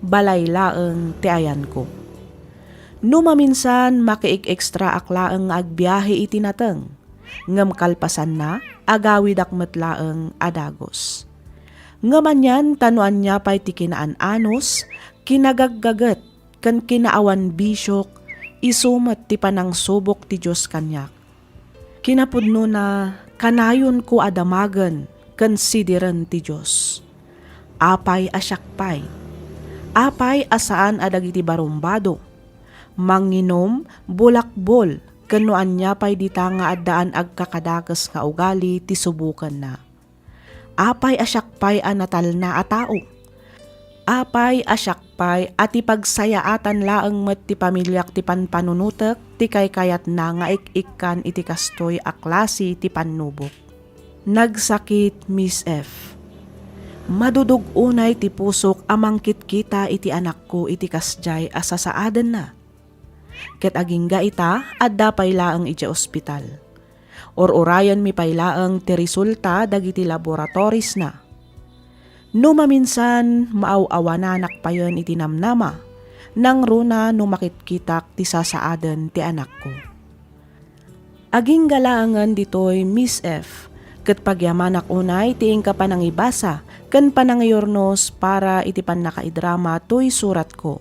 balay laeng ti ayan ko. No maminsan makiik-ekstra aklaeng agbiyahe iti nateng, ngem kalpasan na agawid akmetlaeng adagos. Ngamanyan tanuan niya pa'y ti kinaan-anos, kinagaggaget, ken kinaawan bisyok, isumet ti panang subok ti Diyos kanyak. Kinapudno na kanayon ko adamagen, consideren ti Diyos. apay asyakpay. Apay asaan adag iti barumbado. Manginom, bulakbol, kanuan niya pa'y dita nga addaan agkakadakas nga ugali ti subukan na. Apay asyakpay a natal na a tao. Apay asyakpay at ipagsayaatan laeng met ti pamilyak ti panpanunutek ti kaykayat na nga ik-ikkan iti kastoy a klase ti pannubok. Nagsakit Miss F. Madudog unay ti pusok amangkit kita iti anak ko iti kasjay asasaaden na. Ket agingga ita adda paylaeng iti ospital. Or-orayan mi paylaeng ti resulta dagiti laboratories na. No maminsan maaw-awananak payon iti namnama nang runa no makitkitak ti sasaaden ti anak ko. Aging galaangan ditoy Miss F. Ket pagyamanak unay ti ingka panangibasa ken panangayornos para iti pannakaidrama toy surat ko.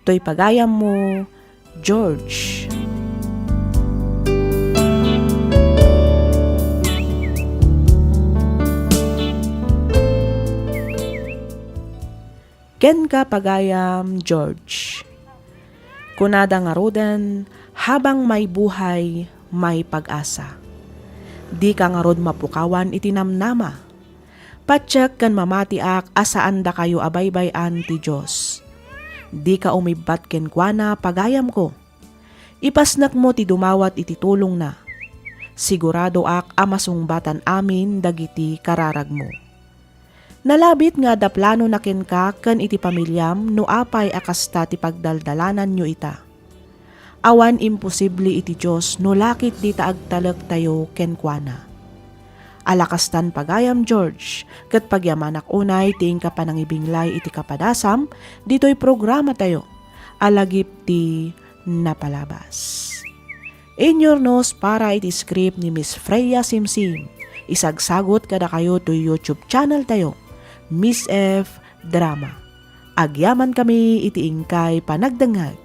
Toy pagayam mo, George. Ken ka pagayam, George. Kunada nga roden, habang may buhay, may pag-asa. Di ka nga rod mapukawan iti namnama. Patsyak kan mamatiak asaan da kayo abaybayan ti Diyos. Di ka umibat ken kuana pagayam ko. Ipasnak mo ti dumawat iti tulong na. Sigurado ak amasungbatan amin dagiti kararag mo. Nalabit nga da plano na ken ka ken iti pamilyam no apay akasta ti pagdaldalanan nyo ita. Awan imposible iti Diyos no lakit di taagtalag tayo ken kuana. Alakastan pagayam George, ket pagyamanak unay tiing ka panangibinglay iti kapadasam, dito'y programa tayo, alagip ti napalabas. Inyornos para iti script ni Miss Freya Simsim, isagsagot kada kayo to YouTube channel tayo, Miss F Drama. Agyaman kami iti ingkay panagdangag.